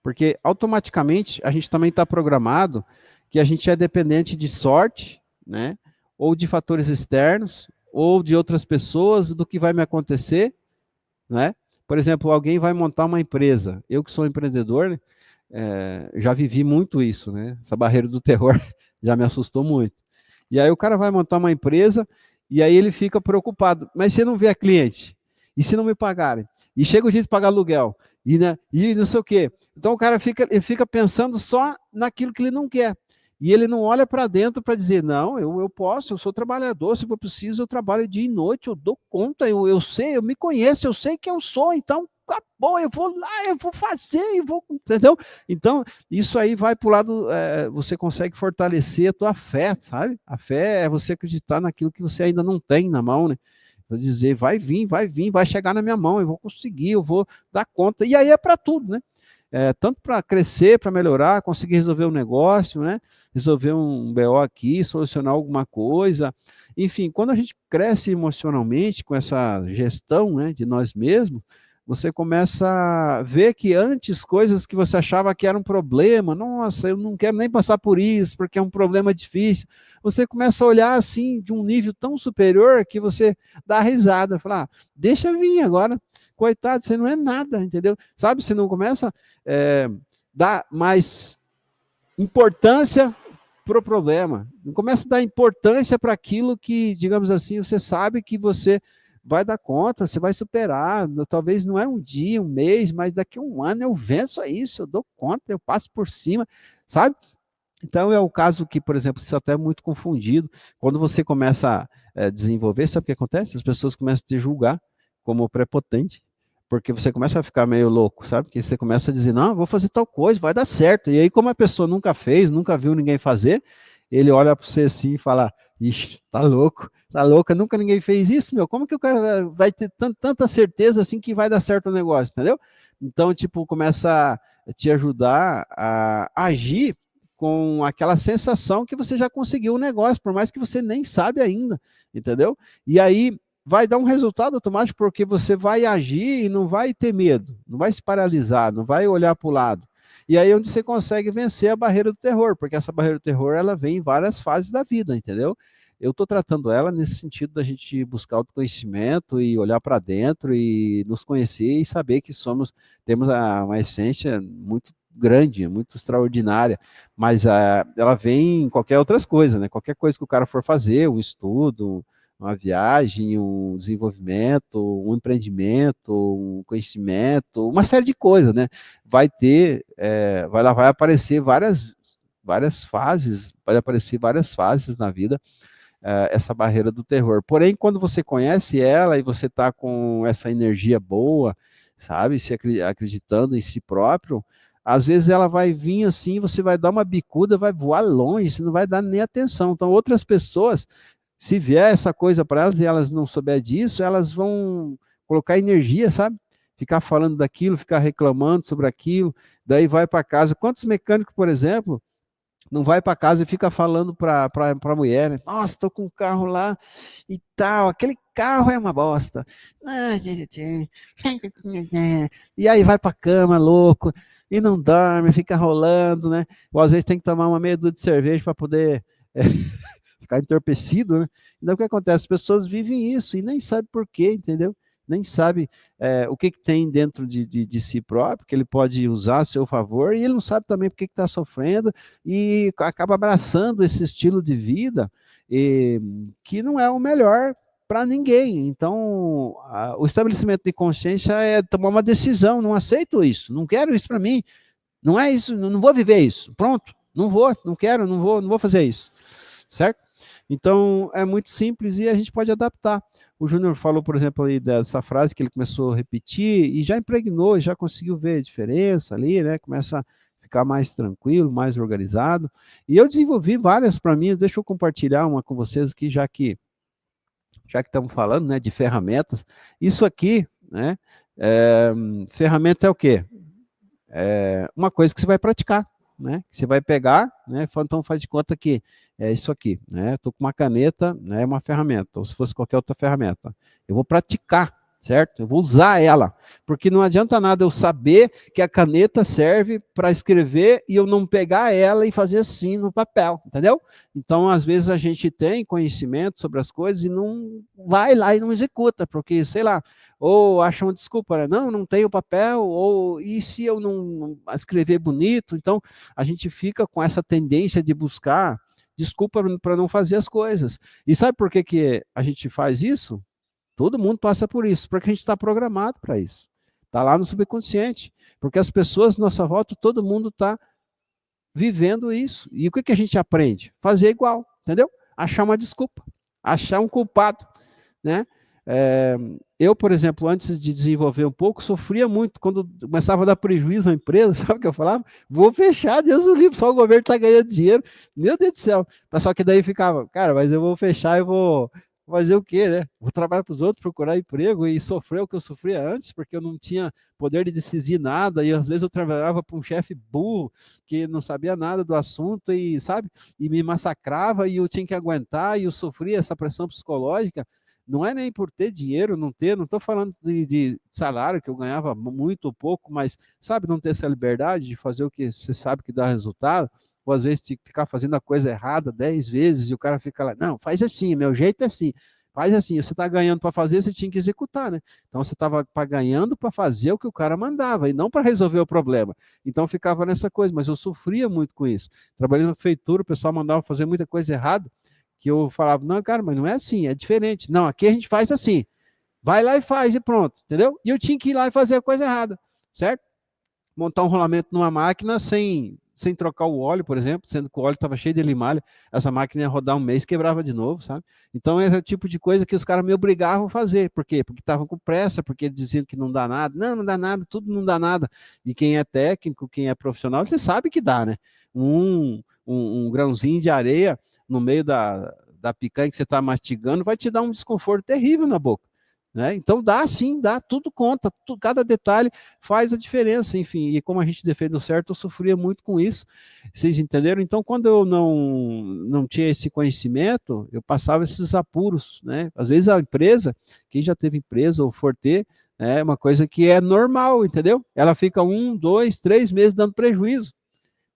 [SPEAKER 1] Porque automaticamente a gente também está programado que a gente é dependente de sorte, né? Ou de fatores externos, ou de outras pessoas, do que vai me acontecer, né? Por exemplo, alguém vai montar uma empresa. Eu que sou empreendedor, né, já vivi muito isso, né? Essa barreira do terror já me assustou muito. E aí o cara vai montar uma empresa e aí ele fica preocupado. Mas se não vier cliente? E se não me pagarem? E chega o dia de pagar aluguel? E, né, e não sei o quê. Então o cara ele fica pensando só naquilo que ele não quer. E ele não olha para dentro para dizer, não, eu posso, eu sou trabalhador, se for preciso, eu trabalho dia e noite, eu dou conta, eu sei, eu me conheço, eu sei quem eu sou, então acabou, eu vou lá, eu vou fazer, eu vou, entendeu? Então, isso aí vai para o lado, você consegue fortalecer a tua fé, sabe? A fé é você acreditar naquilo que você ainda não tem na mão, né? Vou dizer, vai vir, vai chegar na minha mão, eu vou conseguir, eu vou dar conta. E aí é para tudo, né? Tanto para crescer, para melhorar, conseguir resolver um negócio, né? Resolver um BO aqui, solucionar alguma coisa. Enfim, quando a gente cresce emocionalmente com essa gestão, né, de nós mesmos, você começa a ver que antes coisas que você achava que era um problema, nossa, eu não quero nem passar por isso, porque é um problema difícil. Você começa a olhar assim de um nível tão superior que você dá risada, fala, deixa vir agora, coitado, você não é nada, entendeu? Sabe, você não começa a dar mais importância para o problema, não começa a dar importância para aquilo que, digamos assim, você sabe que você vai dar conta, você vai superar, talvez não é um dia, um mês, mas daqui a um ano eu venço isso, eu dou conta, eu passo por cima, sabe? Então é o caso que, por exemplo, isso é até muito confundido, quando você começa a desenvolver, sabe o que acontece? As pessoas começam a te julgar como prepotente, porque você começa a ficar meio louco, sabe? Que você começa a dizer, não, vou fazer tal coisa, vai dar certo. E aí, como a pessoa nunca fez, nunca viu ninguém fazer, ele olha para você assim e fala, ixi, tá louco, tá louca, nunca ninguém fez isso, meu. Como que o cara vai ter tanta certeza assim que vai dar certo o negócio, entendeu? Então, tipo, começa a te ajudar a agir com aquela sensação que você já conseguiu o negócio, por mais que você nem sabe ainda, entendeu? E aí vai dar um resultado automático porque você vai agir e não vai ter medo, não vai se paralisar, não vai olhar para o lado. E aí é onde você consegue vencer a barreira do terror, porque essa barreira do terror ela vem em várias fases da vida, entendeu? Eu estou tratando ela nesse sentido da gente buscar autoconhecimento e olhar para dentro e nos conhecer e saber que temos uma essência muito grande, muito extraordinária, mas ela vem em qualquer outras coisas, né? Qualquer coisa que o cara for fazer, um estudo, uma viagem, um desenvolvimento, um empreendimento, um conhecimento, uma série de coisas, né? Vai ter, vai aparecer várias fases, vai aparecer várias fases na vida, essa barreira do terror. Porém, quando você conhece ela e você está com essa energia boa, sabe, se acreditando em si próprio, às vezes ela vai vir assim, você vai dar uma bicuda, vai voar longe, você não vai dar nem atenção. Então, outras pessoas, se vier essa coisa para elas e elas não souber disso, elas vão colocar energia, sabe? Ficar falando daquilo, ficar reclamando sobre aquilo, daí vai para casa. Quantos mecânicos, por exemplo, não vai para casa e fica falando para a mulher, né? Nossa, tô com um carro lá e tal, aquele carro é uma bosta. E aí vai para cama, louco, e não dorme, fica rolando, né? Ou às vezes tem que tomar uma meia dúzia de cerveja para poder ficar entorpecido, né? Então o que acontece? As pessoas vivem isso e nem sabem por quê, entendeu? Nem sabe o que tem dentro de si próprio, que ele pode usar a seu favor, e ele não sabe também por que está sofrendo, e acaba abraçando esse estilo de vida que não é o melhor para ninguém. Então, o estabelecimento de consciência é tomar uma decisão, não aceito isso, não quero isso para mim, não é isso, não vou viver isso, pronto, não vou, não quero, não vou fazer isso, certo? Então, é muito simples e a gente pode adaptar. O Júnior falou, por exemplo, aí dessa frase que ele começou a repetir e já impregnou, já conseguiu ver a diferença ali, né? Começa a ficar mais tranquilo, mais organizado. E eu desenvolvi várias para mim, deixa eu compartilhar uma com vocês aqui, já que estamos falando, né, de ferramentas. Isso aqui, né, ferramenta é o quê? É uma coisa que você vai praticar, né? Você vai pegar, né? Então faz de conta que é isso aqui, né? Estou com uma caneta, né? Uma ferramenta, ou se fosse qualquer outra ferramenta. Eu vou praticar, certo? Eu vou usar ela, porque não adianta nada eu saber que a caneta serve para escrever e eu não pegar ela e fazer assim no papel, entendeu? Então, às vezes a gente tem conhecimento sobre as coisas e não vai lá e não executa, porque, sei lá, ou acha uma desculpa, né? Não tenho papel, ou e se eu não escrever bonito? Então, a gente fica com essa tendência de buscar desculpa para não fazer as coisas. E sabe por que a gente faz isso? Todo mundo passa por isso, porque a gente está programado para isso. Está lá no subconsciente. Porque as pessoas à nossa volta, todo mundo está vivendo isso. E o que a gente aprende? Fazer igual, entendeu? Achar uma desculpa, achar um culpado, né? Eu, por exemplo, antes de desenvolver um pouco, sofria muito quando começava a dar prejuízo à empresa, sabe o que eu falava? Vou fechar, Deus o livre, só o governo está ganhando dinheiro, meu Deus do céu. Mas só que daí ficava, cara, mas eu vou fechar e vou fazer o quê, né? Vou trabalhar para os outros, procurar emprego e sofrer o que eu sofria antes, porque eu não tinha poder de decidir nada, e às vezes eu trabalhava para um chefe burro, que não sabia nada do assunto, e sabe, e me massacrava, e eu tinha que aguentar, e eu sofria essa pressão psicológica. Não é nem por ter dinheiro, não estou falando de salário, que eu ganhava muito ou pouco, mas, sabe, não ter essa liberdade de fazer o que você sabe que dá resultado, ou às vezes ficar fazendo a coisa errada 10 vezes e o cara fica lá, não, faz assim, meu jeito é assim, faz assim, você está ganhando para fazer, você tinha que executar, né? Então você estava ganhando para fazer o que o cara mandava e não para resolver o problema. Então ficava nessa coisa, mas eu sofria muito com isso. Trabalhando na prefeitura, o pessoal mandava fazer muita coisa errada, que eu falava, não, cara, mas não é assim, é diferente. Não, aqui a gente faz assim. Vai lá e faz e pronto, entendeu? E eu tinha que ir lá e fazer a coisa errada, certo? Montar um rolamento numa máquina sem trocar o óleo, por exemplo, sendo que o óleo estava cheio de limalha, essa máquina ia rodar um mês, quebrava de novo, sabe? Então era o tipo de coisa que os caras me obrigavam a fazer. Por quê? Porque estavam com pressa, porque diziam que não dá nada. Não dá nada, tudo não dá nada. E quem é técnico, quem é profissional, você sabe que dá, né? Um grãozinho de areia no meio da picanha que você está mastigando vai te dar um desconforto terrível na boca. Né? Então dá sim, dá, tudo conta, cada detalhe faz a diferença, enfim, e como a gente defende o certo, eu sofria muito com isso, vocês entenderam? Então quando eu não tinha esse conhecimento, eu passava esses apuros, né? Às vezes a empresa, quem já teve empresa ou for ter, é uma coisa que é normal, entendeu? Ela fica 1, 2, 3 meses dando prejuízo,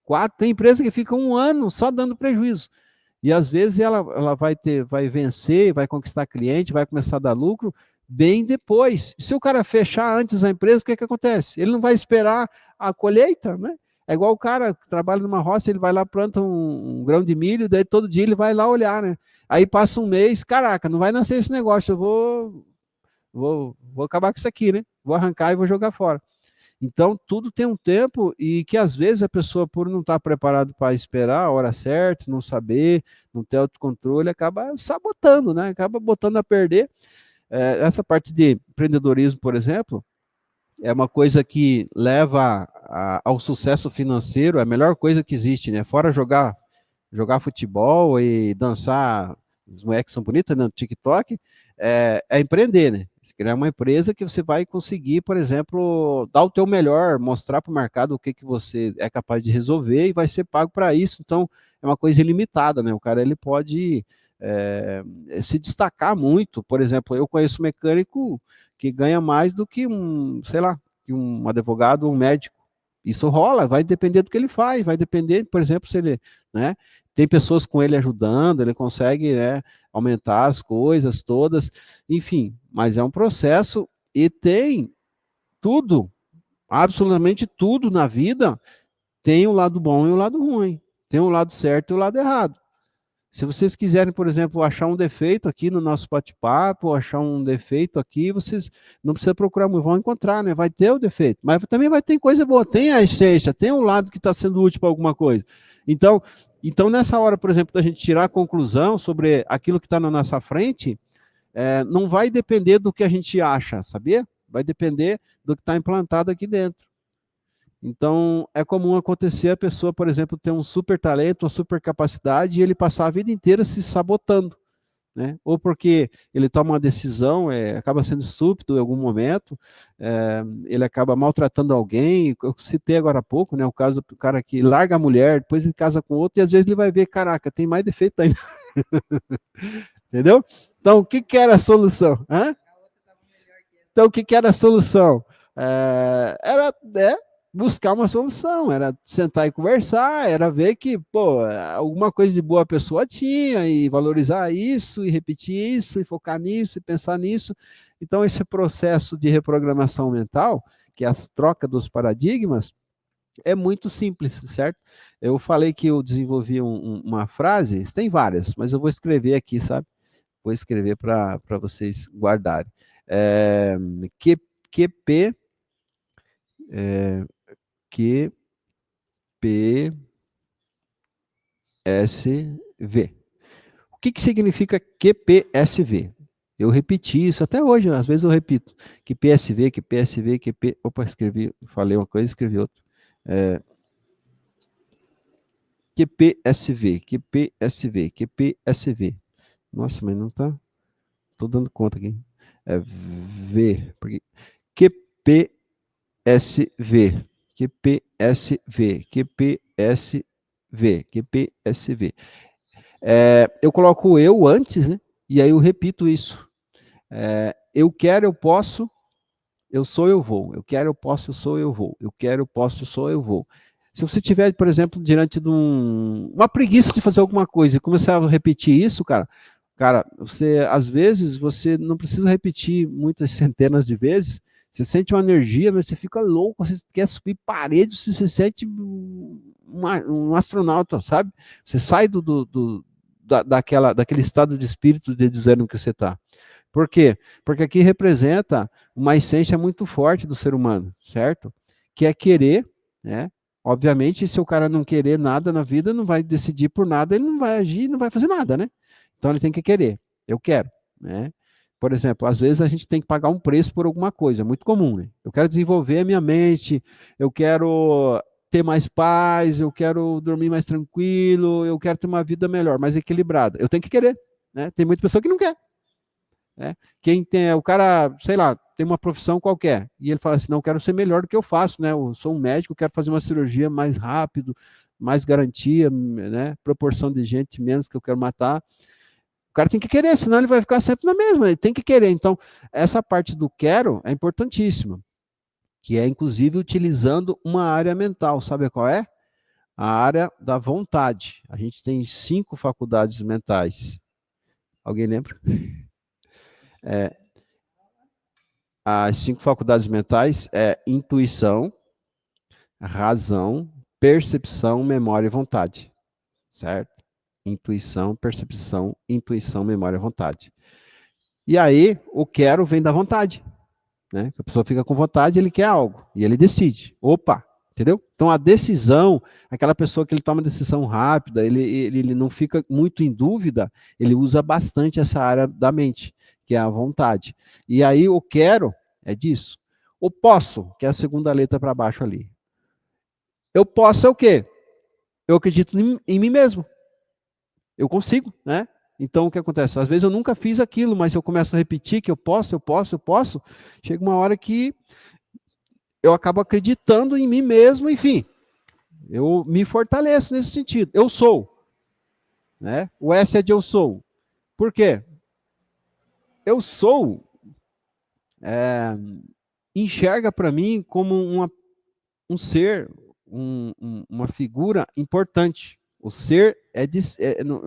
[SPEAKER 1] 4, tem empresa que fica 1 ano só dando prejuízo, e às vezes ela vai vencer, vai conquistar cliente, vai começar a dar lucro, bem depois. Se o cara fechar antes a empresa, o que acontece? Ele não vai esperar a colheita, né? É igual o cara que trabalha numa roça, ele vai lá, planta um grão de milho, daí todo dia ele vai lá olhar, né? Aí passa um mês, caraca, não vai nascer esse negócio, eu vou acabar com isso aqui, né? Vou arrancar e vou jogar fora. Então, tudo tem um tempo e que às vezes a pessoa, por não estar preparado para esperar a hora certa, não saber, não ter autocontrole, acaba sabotando, né? Acaba botando a perder. Essa parte de empreendedorismo, por exemplo, é uma coisa que leva ao sucesso financeiro, é a melhor coisa que existe, né? Fora jogar futebol e dançar, as mulheres que são bonitas, né, no TikTok, é empreender, né? criar uma empresa que você vai conseguir, por exemplo, dar o teu melhor, mostrar para o mercado o que você é capaz de resolver e vai ser pago para isso. Então, é uma coisa ilimitada, né? O cara ele pode se destacar muito. Por exemplo, eu conheço mecânico que ganha mais do que sei lá, que um advogado ou um médico. Isso rola, vai depender do que ele faz, vai depender, por exemplo, se ele, né, tem pessoas com ele ajudando, ele consegue, né, aumentar as coisas todas, enfim, mas é um processo e tem tudo, absolutamente tudo na vida tem o lado bom e o lado ruim, tem o lado certo e o lado errado. Se vocês quiserem, por exemplo, achar um defeito aqui no nosso bate-papo, achar um defeito aqui, vocês não precisam procurar muito, vão encontrar, né? Vai ter o defeito, mas também vai ter coisa boa, tem a essência, tem um lado que está sendo útil para alguma coisa. Então, nessa hora, por exemplo, da gente tirar a conclusão sobre aquilo que está na nossa frente, não vai depender do que a gente acha, sabia? Vai depender do que está implantado aqui dentro. Então, é comum acontecer a pessoa, por exemplo, ter um super talento, uma super capacidade, e ele passar a vida inteira se sabotando, né? Ou porque ele toma uma decisão, acaba sendo estúpido em algum momento, ele acaba maltratando alguém. Eu citei agora há pouco, né, o caso do cara que larga a mulher, depois ele casa com outro, e às vezes ele vai ver, caraca, tem mais defeito ainda. Entendeu? Então, o que era a solução? Hã? Então, o que era a solução? Era buscar uma solução, era sentar e conversar, era ver que, pô, alguma coisa de boa a pessoa tinha, e valorizar isso, e repetir isso, e focar nisso, e pensar nisso. Então, esse processo de reprogramação mental, que é a troca dos paradigmas, é muito simples, certo? Eu falei que eu desenvolvi uma frase, tem várias, mas eu vou escrever aqui, sabe? Vou escrever para vocês guardarem. QP, QPSV. O que significa QPSV? Eu repeti isso até hoje, às vezes eu repito. QPSV, QPSV, QP. Opa, escrevi, falei uma coisa, escrevi outra. QPSV, QPSV, QPSV. Nossa, mas não tá. Estou dando conta aqui. V, porque QPSV, QPSV, QPSV, QPSV. Eu coloco o eu antes, né? E aí eu repito isso. Eu quero, eu posso, eu sou, eu vou. Eu quero, eu posso, eu sou, eu vou. Eu quero, eu posso, eu sou, eu vou. Se você tiver, por exemplo, diante de uma preguiça de fazer alguma coisa e começar a repetir isso, cara, você, às vezes, você não precisa repetir muitas centenas de vezes, você sente uma energia, mas você fica louco, você quer subir paredes, você se sente um astronauta, sabe? Você sai daquele estado de espírito de desânimo que você está. Por quê? Porque aqui representa uma essência muito forte do ser humano, certo? Que é querer, né? Obviamente, se o cara não querer nada na vida, não vai decidir por nada, ele não vai agir, não vai fazer nada, né? Então ele tem que querer. Eu quero, né? Por exemplo, às vezes a gente tem que pagar um preço por alguma coisa, é muito comum, né? Eu quero desenvolver a minha mente, eu quero ter mais paz, eu quero dormir mais tranquilo, eu quero ter uma vida melhor, mais equilibrada. Eu tenho que querer, né? Tem muita pessoa que não quer. Né? Quem tem, o cara, sei lá, tem uma profissão qualquer, e ele fala assim, não, quero ser melhor do que eu faço, né? Eu sou um médico, quero fazer uma cirurgia mais rápido, mais garantia, né? Proporção de gente menos que eu quero matar. O cara tem que querer, senão ele vai ficar sempre na mesma, ele tem que querer. Então, essa parte do quero é importantíssima, que é, inclusive, utilizando uma área mental, sabe qual é? A área da vontade. A gente tem 5 faculdades mentais. Alguém lembra? As 5 faculdades mentais é intuição, razão, percepção, memória e vontade, certo? Intuição, percepção, intuição, memória e vontade. E aí, o quero vem da vontade, né? A pessoa fica com vontade, ele quer algo, e ele decide. Opa, entendeu? Então, a decisão, aquela pessoa que ele toma decisão rápida, ele não fica muito em dúvida, ele usa bastante essa área da mente, que é a vontade. E aí, o quero é disso. O posso, que é a segunda letra para baixo ali. Eu posso é o quê? Eu acredito em mim mesmo. Eu consigo, né? Então, o que acontece? Às vezes eu nunca fiz aquilo, mas eu começo a repetir que eu posso. Chega uma hora que eu acabo acreditando em mim mesmo, enfim. Eu me fortaleço nesse sentido. Eu sou. Né? O S é de eu sou. Por quê? Eu sou enxerga para mim como um ser, uma figura importante. O ser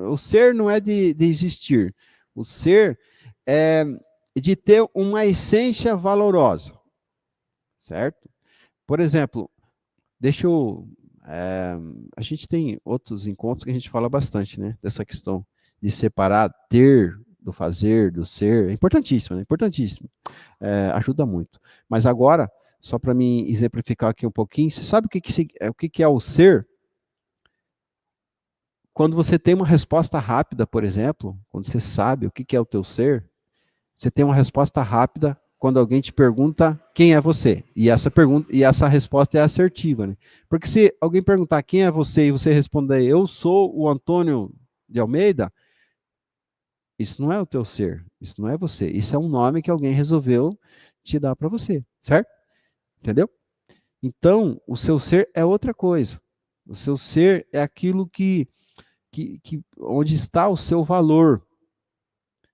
[SPEAKER 1] o ser não é de existir. O ser é de ter uma essência valorosa, certo? Por exemplo, deixa eu a gente tem outros encontros que a gente fala bastante, né? Dessa questão de separar ter do fazer, do ser. É importantíssimo, né? Importantíssimo. Ajuda muito. Mas agora, só para me exemplificar aqui um pouquinho, você sabe o que é o ser? Quando você tem uma resposta rápida, por exemplo, quando você sabe o que é o teu ser, você tem uma resposta rápida quando alguém te pergunta quem é você. E essa resposta é assertiva, né? Porque se alguém perguntar quem é você e você responder eu sou o Antônio de Almeida, isso não é o teu ser, isso não é você. Isso é um nome que alguém resolveu te dar para você, certo? Entendeu? Então, o seu ser é outra coisa. O seu ser é aquilo onde está o seu valor.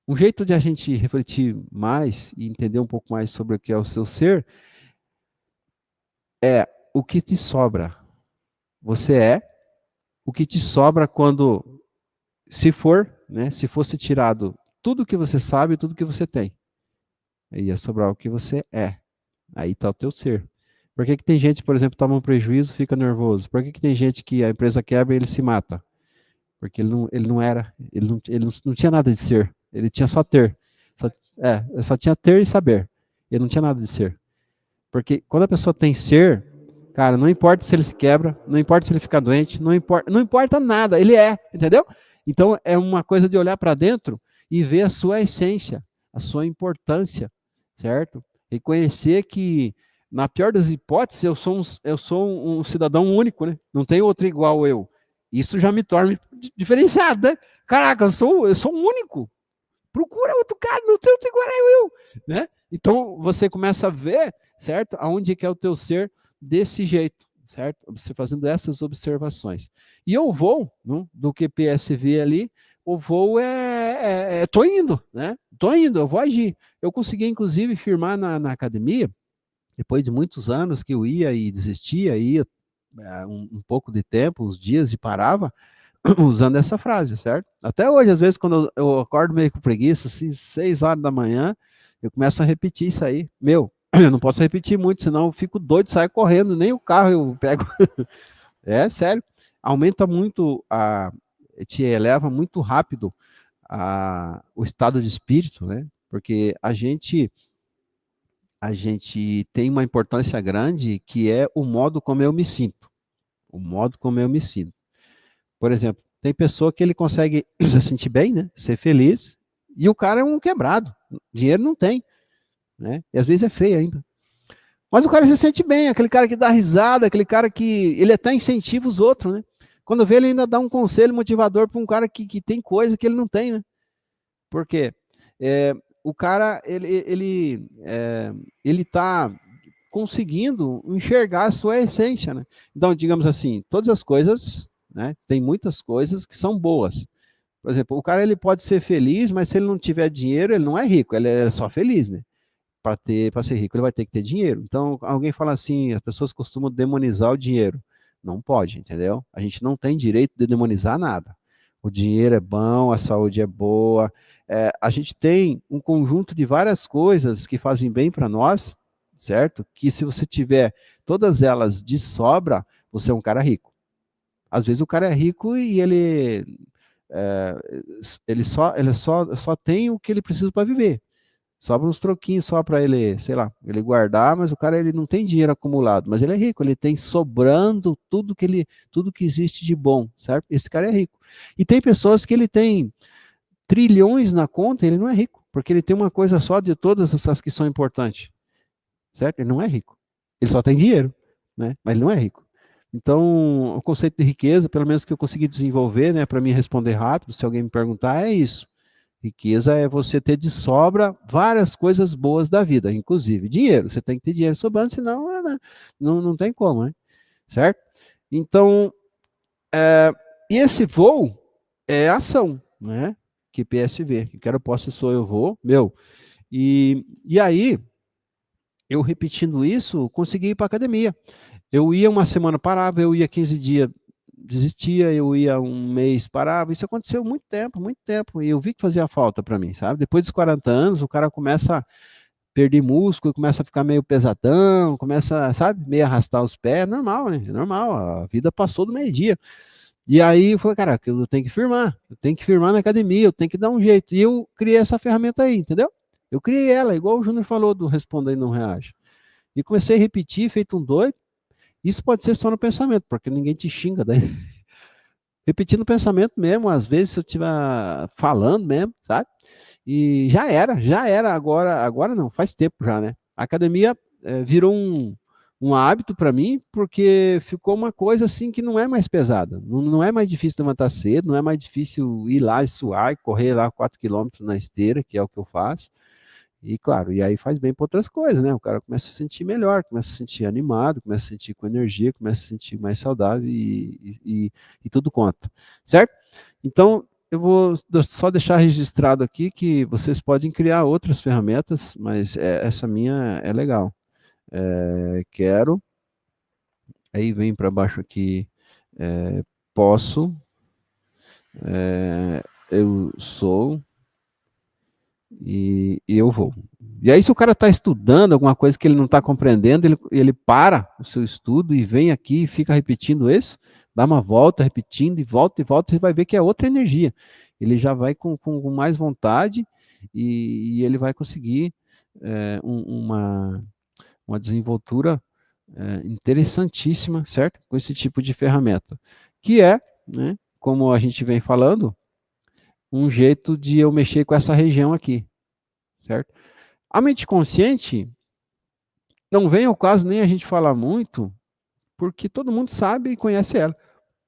[SPEAKER 1] Um jeito de a gente refletir mais e entender um pouco mais sobre o que é o seu ser é o que te sobra. Você é o que te sobra quando, se for, né, se fosse tirado tudo que você sabe, tudo que você tem, aí ia sobrar o que você é. Aí está o teu ser. Por que tem gente, por exemplo, toma um prejuízo, fica nervoso? Por que tem gente que a empresa quebra e ele se mata? Porque ele não era, ele não tinha nada de ser, ele tinha só ter. Só tinha ter e saber. Ele não tinha nada de ser. Porque quando a pessoa tem ser, cara, não importa se ele se quebra, não importa se ele fica doente, não importa nada, ele é, entendeu? Então é uma coisa de olhar para dentro e ver a sua essência, a sua importância, certo? Reconhecer que, na pior das hipóteses, eu sou um cidadão único, né? Não tem outro igual eu. Isso já me torna diferenciado, né? Caraca, eu sou único. Procura outro cara, não tem outro igual eu, né? Então você começa a ver, certo? Aonde que é o teu ser desse jeito, certo? Você fazendo essas observações. E o voo, não, do QPSV ali, o voo tô indo, né? Tô indo, eu vou agir. Eu consegui, inclusive, firmar na academia, depois de muitos anos que eu ia e desistia, ia um pouco de tempo, uns dias e parava, usando essa frase, certo? Até hoje, às vezes, quando eu acordo meio com preguiça, assim, 6 horas da manhã, eu começo a repetir isso aí. Meu, eu não posso repetir muito, senão eu fico doido, saio correndo, nem o carro eu pego. É sério. Aumenta muito, te eleva muito rápido o estado de espírito, né? Porque a gente tem uma importância grande que é o modo como eu me sinto. O modo como eu me sinto. Por exemplo, tem pessoa que ele consegue se sentir bem, né? Ser feliz, e o cara é um quebrado. Dinheiro não tem, né? E às vezes é feio ainda. Mas o cara se sente bem, aquele cara que dá risada, aquele cara que ele até incentiva os outros, né? Quando vê, ele ainda dá um conselho motivador para um cara que tem coisa que ele não tem, né? Por quê? O cara, ele tá conseguindo enxergar a sua essência, né? Então, digamos assim, todas as coisas, né? Tem muitas coisas que são boas. Por exemplo, o cara ele pode ser feliz, mas se ele não tiver dinheiro, ele não é rico, ele é só feliz, né? Para ser rico, ele vai ter que ter dinheiro. Então, alguém fala assim, as pessoas costumam demonizar o dinheiro. Não pode, entendeu? A gente não tem direito de demonizar nada. O dinheiro é bom, a saúde é boa. A gente tem um conjunto de várias coisas que fazem bem para nós, certo? Que se você tiver todas elas de sobra, você é um cara rico. Às vezes o cara é rico e é, só tem o que ele precisa para viver. Sobra uns troquinhos só para ele, sei lá, ele guardar, mas o cara ele não tem dinheiro acumulado, mas ele é rico, ele tem sobrando tudo que existe de bom, certo? Esse cara é rico. E tem pessoas que ele tem trilhões na conta, e ele não é rico, porque ele tem uma coisa só de todas essas que são importantes, certo? Ele não é rico. Ele só tem dinheiro, né? Mas ele não é rico. Então, o conceito de riqueza, pelo menos que eu consegui desenvolver, né, para mim responder rápido, se alguém me perguntar, é isso. Riqueza é você ter de sobra várias coisas boas da vida, inclusive dinheiro. Você tem que ter dinheiro sobrando, senão né, não tem como, né? Certo? Então, e esse voo é ação, né? Que PSV, que quero, posso, sou, eu vou, meu. E aí, eu repetindo isso, consegui ir para academia. Eu ia uma semana, parava, eu ia 15 dias, desistia, eu ia um mês, parava. Isso aconteceu muito tempo. E eu vi que fazia falta para mim, sabe? Depois dos 40 anos, o cara começa a perder músculo, começa a ficar meio pesadão, começa, sabe, meio arrastar os pés. Normal, né? É normal, a vida passou do meio-dia. E aí eu falei, caraca, eu tenho que firmar na academia, eu tenho que dar um jeito. E eu criei essa ferramenta aí, entendeu? Eu criei ela, igual o Júnior falou do Responda e Não Reage. E comecei a repetir, feito um doido. Isso pode ser só no pensamento, porque ninguém te xinga daí. Repetindo o pensamento mesmo, às vezes se eu estiver falando mesmo, sabe? E já era, agora não, faz tempo já, né? A academia virou um hábito para mim, porque ficou uma coisa assim que não é mais pesada, não é mais difícil levantar cedo, não é mais difícil ir lá e suar e correr lá 4 quilômetros na esteira, que é o que eu faço. E claro, e aí faz bem para outras coisas, né? O cara começa a se sentir melhor, começa a se sentir animado, começa a se sentir com energia, começa a se sentir mais saudável e tudo conta, certo? Então, eu vou só deixar registrado aqui que vocês podem criar outras ferramentas, mas essa minha é legal. Quero, aí vem para baixo aqui, posso, eu sou, e eu vou. E aí, se o cara está estudando alguma coisa que ele não está compreendendo, ele para o seu estudo e vem aqui e fica repetindo isso, dá uma volta, repetindo, e volta, você vai ver que é outra energia. Ele já vai com mais vontade e ele vai conseguir uma desenvoltura interessantíssima, certo? Com esse tipo de ferramenta. Que é, né, como a gente vem falando, um jeito de eu mexer com essa região aqui, certo? A mente consciente não vem ao caso nem a gente falar muito, porque todo mundo sabe e conhece ela,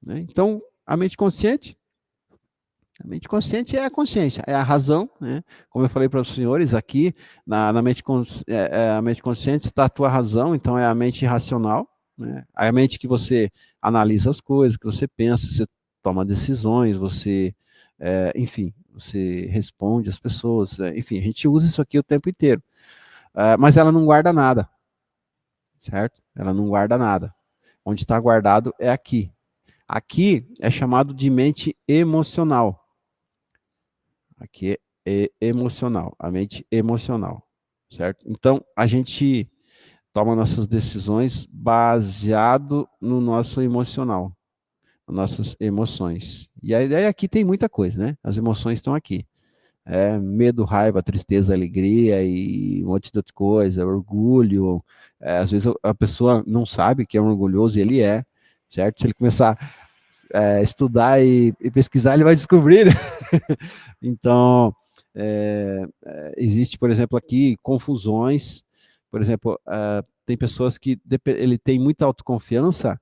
[SPEAKER 1] né? Então, a mente consciente é a consciência, é a razão, né? Como eu falei para os senhores aqui, na mente, a mente consciente está a tua razão, então é a mente racional, né? A mente que você analisa as coisas, que você pensa, você toma decisões, você, enfim, você responde às pessoas, enfim, a gente usa isso aqui o tempo inteiro. Mas ela não guarda nada, certo? Ela não guarda nada. Onde está guardado é aqui. Aqui é chamado de mente emocional. Aqui é emocional, a mente emocional, certo? Então, a gente toma nossas decisões baseado no nosso emocional, nas nossas emoções. E a ideia aqui tem muita coisa, né? As emoções estão aqui. Medo, raiva, tristeza, alegria e um monte de outra coisa, orgulho. Às vezes a pessoa não sabe que é um orgulhoso e ele é, certo? Se ele começar a estudar e pesquisar, ele vai descobrir, né? Então, existe, por exemplo, aqui confusões. Por exemplo, tem pessoas que ele tem muita autoconfiança,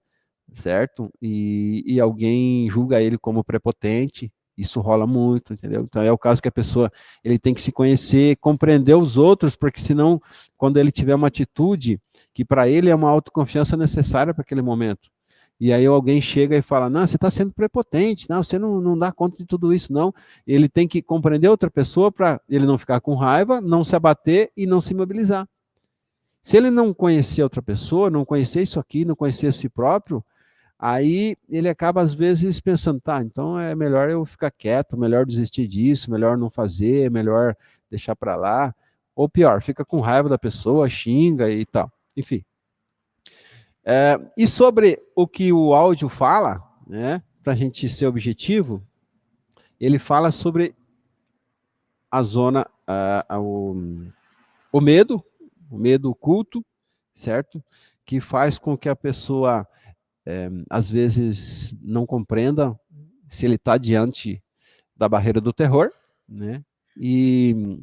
[SPEAKER 1] certo? E alguém julga ele como prepotente. Isso rola muito, entendeu? Então é o caso que a pessoa ele tem que se conhecer, compreender os outros, porque senão, quando ele tiver uma atitude que para ele é uma autoconfiança necessária para aquele momento, e aí alguém chega e fala, não, você está sendo prepotente, não, você não dá conta de tudo isso, não. Ele tem que compreender outra pessoa para ele não ficar com raiva, não se abater e não se imobilizar. Se ele não conhecer outra pessoa, não conhecer isso aqui, não conhecer a si próprio, aí ele acaba, às vezes, pensando, tá, então é melhor eu ficar quieto, melhor desistir disso, melhor não fazer, melhor deixar para lá. Ou pior, fica com raiva da pessoa, xinga e tal. Enfim. E sobre o que o áudio fala, né, para a gente ser objetivo, ele fala sobre a zona, o medo oculto, certo? Que faz com que a pessoa às vezes não compreenda se ele está diante da barreira do terror, né? E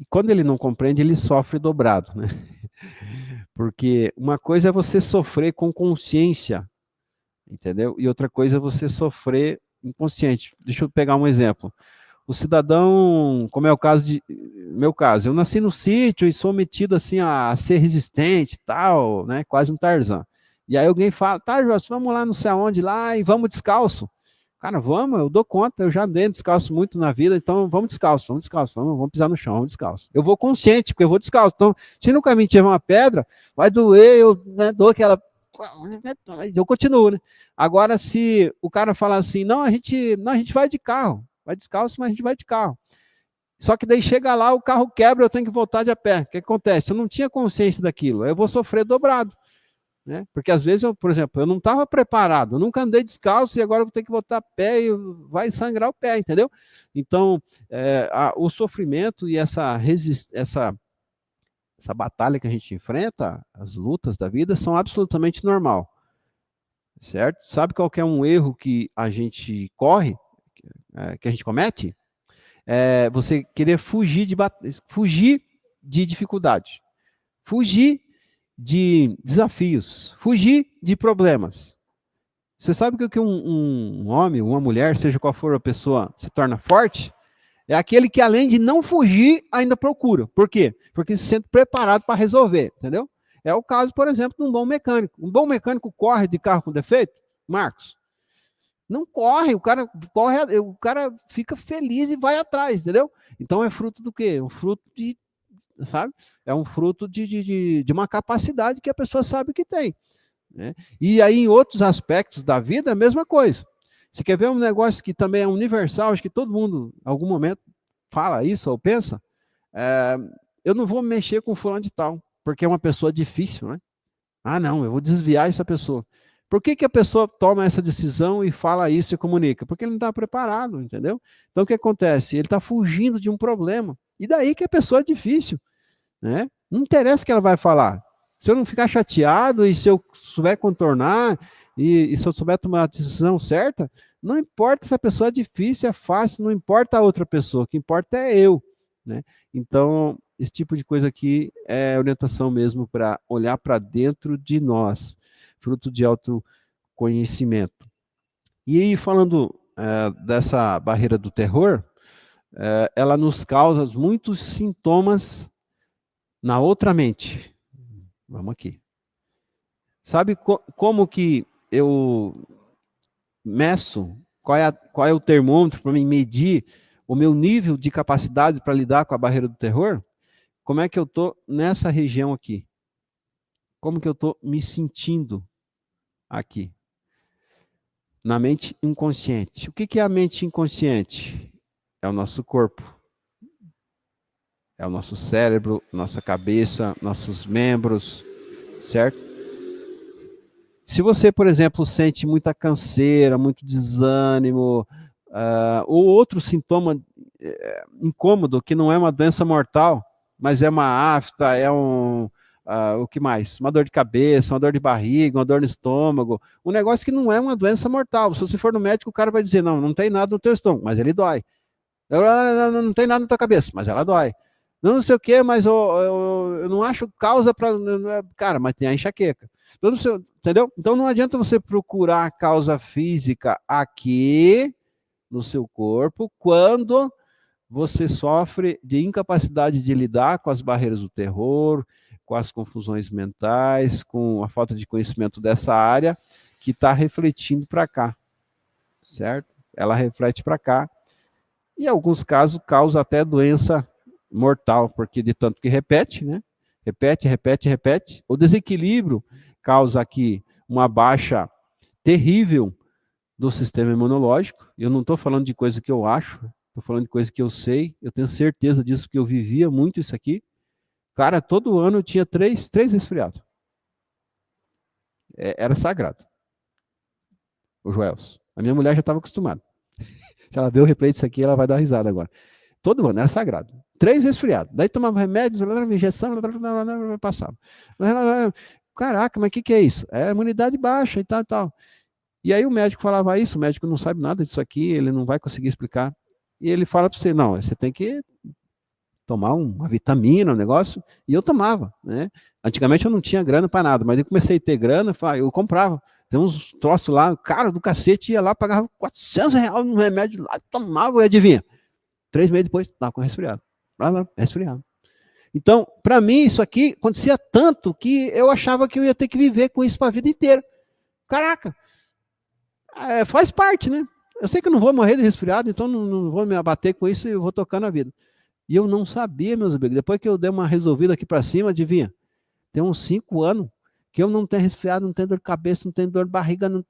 [SPEAKER 1] quando ele não compreende, ele sofre dobrado, né? Porque uma coisa é você sofrer com consciência entendeu? E outra coisa é você sofrer inconsciente. Deixa eu pegar um exemplo. O cidadão, como é o caso de meu caso, eu nasci no sítio e sou metido assim a ser resistente, tal, né? Quase um Tarzan. E aí alguém fala, tá, Jô, vamos lá não sei aonde lá e vamos descalço. Cara, vamos, eu dou conta, eu já andei descalço muito na vida, então vamos descalço, vamos pisar no chão, vamos descalço. Eu vou consciente, porque eu vou descalço. Então, se no caminho tiver uma pedra, vai doer, eu, né, dou aquela. Eu continuo, né? Agora, se o cara falar assim, não, a gente vai de carro, vai descalço, mas a gente vai de carro. Só que daí chega lá, o carro quebra, eu tenho que voltar de a pé. O que acontece? Eu não tinha consciência daquilo, eu vou sofrer dobrado. Né? Porque às vezes, por exemplo, eu não estava preparado, eu nunca andei descalço e agora eu vou ter que botar a pé e vai sangrar o pé, entendeu? Então, o sofrimento e essa batalha que a gente enfrenta, as lutas da vida, são absolutamente normal, certo? Sabe qual que é um erro que a gente corre, que a gente comete? É você querer fugir de dificuldade, fugir de desafios, fugir de problemas. Você sabe que um homem, uma mulher, seja qual for a pessoa, se torna forte? É aquele que, além de não fugir, ainda procura. Por quê? Porque se sente preparado para resolver, entendeu? É o caso, por exemplo, de um bom mecânico. Um bom mecânico corre de carro com defeito? Marcos? Não corre, o cara fica feliz e vai atrás, entendeu? Então é fruto do quê? Um fruto de, sabe? É um fruto de uma capacidade que a pessoa sabe que tem. Né? E aí, em outros aspectos da vida, a mesma coisa. Você quer ver um negócio que também é universal, acho que todo mundo, em algum momento, fala isso ou pensa? É, eu não vou mexer com fulano de tal, porque é uma pessoa difícil, né? Ah, não, eu vou desviar essa pessoa. Por que a pessoa toma essa decisão e fala isso e comunica? Porque ele não está preparado, entendeu? Então, o que acontece? Ele está fugindo de um problema. E daí que a pessoa é difícil, né? Não interessa o que ela vai falar. Se eu não ficar chateado e se eu souber contornar e se eu souber tomar a decisão certa, não importa se a pessoa é difícil, é fácil, não importa a outra pessoa, o que importa é eu, né? Então, esse tipo de coisa aqui é orientação mesmo para olhar para dentro de nós, fruto de autoconhecimento. E aí, falando dessa barreira do terror, ela nos causa muitos sintomas na outra mente. Vamos aqui. Sabe como que eu meço? Qual é o termômetro para me medir o meu nível de capacidade para lidar com a barreira do terror? Como é que eu estou nessa região aqui? Como que eu estou me sentindo aqui? Na mente inconsciente. O que é a mente inconsciente? É o nosso corpo. É o nosso cérebro, nossa cabeça, nossos membros, certo? Se você, por exemplo, sente muita canseira, muito desânimo, ou outro sintoma incômodo, que não é uma doença mortal, mas é uma afta, o que mais? Uma dor de cabeça, uma dor de barriga, uma dor no estômago, um negócio que não é uma doença mortal. Se você for no médico, o cara vai dizer, não tem nada no teu estômago, mas ele dói. Não tem nada na tua cabeça, mas ela dói. Não sei o que, mas eu não acho causa para. Cara, mas tem a enxaqueca. Entendeu? Então não adianta você procurar a causa física aqui no seu corpo quando você sofre de incapacidade de lidar com as barreiras do terror, com as confusões mentais, com a falta de conhecimento dessa área que está refletindo para cá, certo? Ela reflete para cá. E em alguns casos causa até doença mortal, porque de tanto que repete, né? Repete. O desequilíbrio causa aqui uma baixa terrível do sistema imunológico. Eu não estou falando de coisa que eu acho, estou falando de coisa que eu sei, eu tenho certeza disso, porque eu vivia muito isso aqui. Cara, todo ano eu tinha três resfriados. Era sagrado. O Joelso. A minha mulher já estava acostumada. Se ela ver o replay disso aqui, ela vai dar risada agora. Todo ano, era sagrado. 3 resfriados. Daí tomava remédios, injeção, passava. Caraca, mas o que é isso? É imunidade baixa e tal, tal. E aí o médico falava isso, o médico não sabe nada disso aqui, ele não vai conseguir explicar. E ele fala para você, não, você tem que tomar uma vitamina, um negócio, e eu tomava, né? Antigamente eu não tinha grana para nada, mas eu comecei a ter grana, eu comprava. Tem uns troços lá, cara do cacete, ia lá, pagava R$ 400 no remédio lá, tomava, e adivinha? 3 meses depois, estava com resfriado. Resfriado. Então, para mim, isso aqui acontecia tanto que eu achava que eu ia ter que viver com isso para a vida inteira. Caraca, faz parte, né? Eu sei que eu não vou morrer de resfriado, então não vou me abater com isso e eu vou tocando a vida. E eu não sabia, meus amigos. Depois que eu dei uma resolvida aqui para cima, adivinha? Tem uns 5 anos que eu não tenho resfriado, não tenho dor de cabeça, não tenho dor de barriga, não.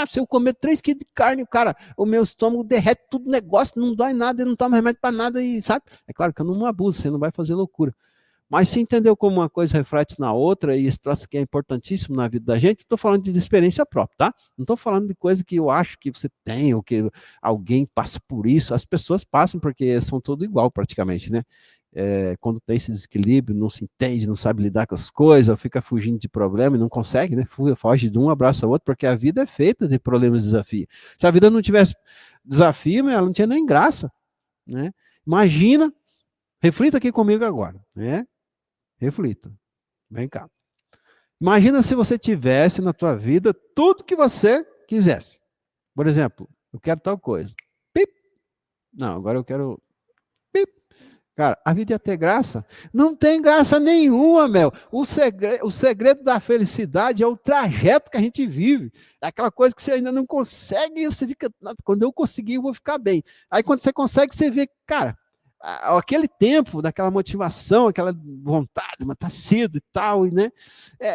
[SPEAKER 1] Se eu comer 3 quilos de carne, cara, o meu estômago derrete tudo negócio, não dói nada, eu não tomo remédio para nada, e sabe? É claro que eu não abuso, você não vai fazer loucura. Mas se entendeu como uma coisa reflete na outra, e esse troço que é importantíssimo na vida da gente, estou falando de experiência própria, tá? Não estou falando de coisa que eu acho que você tem, ou que alguém passa por isso. As pessoas passam porque são todos igual praticamente, né? Quando tem esse desequilíbrio, não se entende, não sabe lidar com as coisas, fica fugindo de problema e não consegue, né? Foge de um, abraça o outro, porque a vida é feita de problemas e desafios. Se a vida não tivesse desafio, ela não tinha nem graça, né? Imagina, reflita aqui comigo agora, né? Reflita. Vem cá. Imagina se você tivesse na tua vida tudo que você quisesse. Por exemplo, eu quero tal coisa. Pip. Não, agora eu quero. Pip. Cara, a vida ia ter graça? Não tem graça nenhuma, meu. O segredo da felicidade é o trajeto que a gente vive. É aquela coisa que você ainda não consegue e você fica. Quando eu conseguir, eu vou ficar bem. Aí quando você consegue, você vê, cara, aquele tempo, daquela motivação, aquela vontade de matar cedo e tal, né?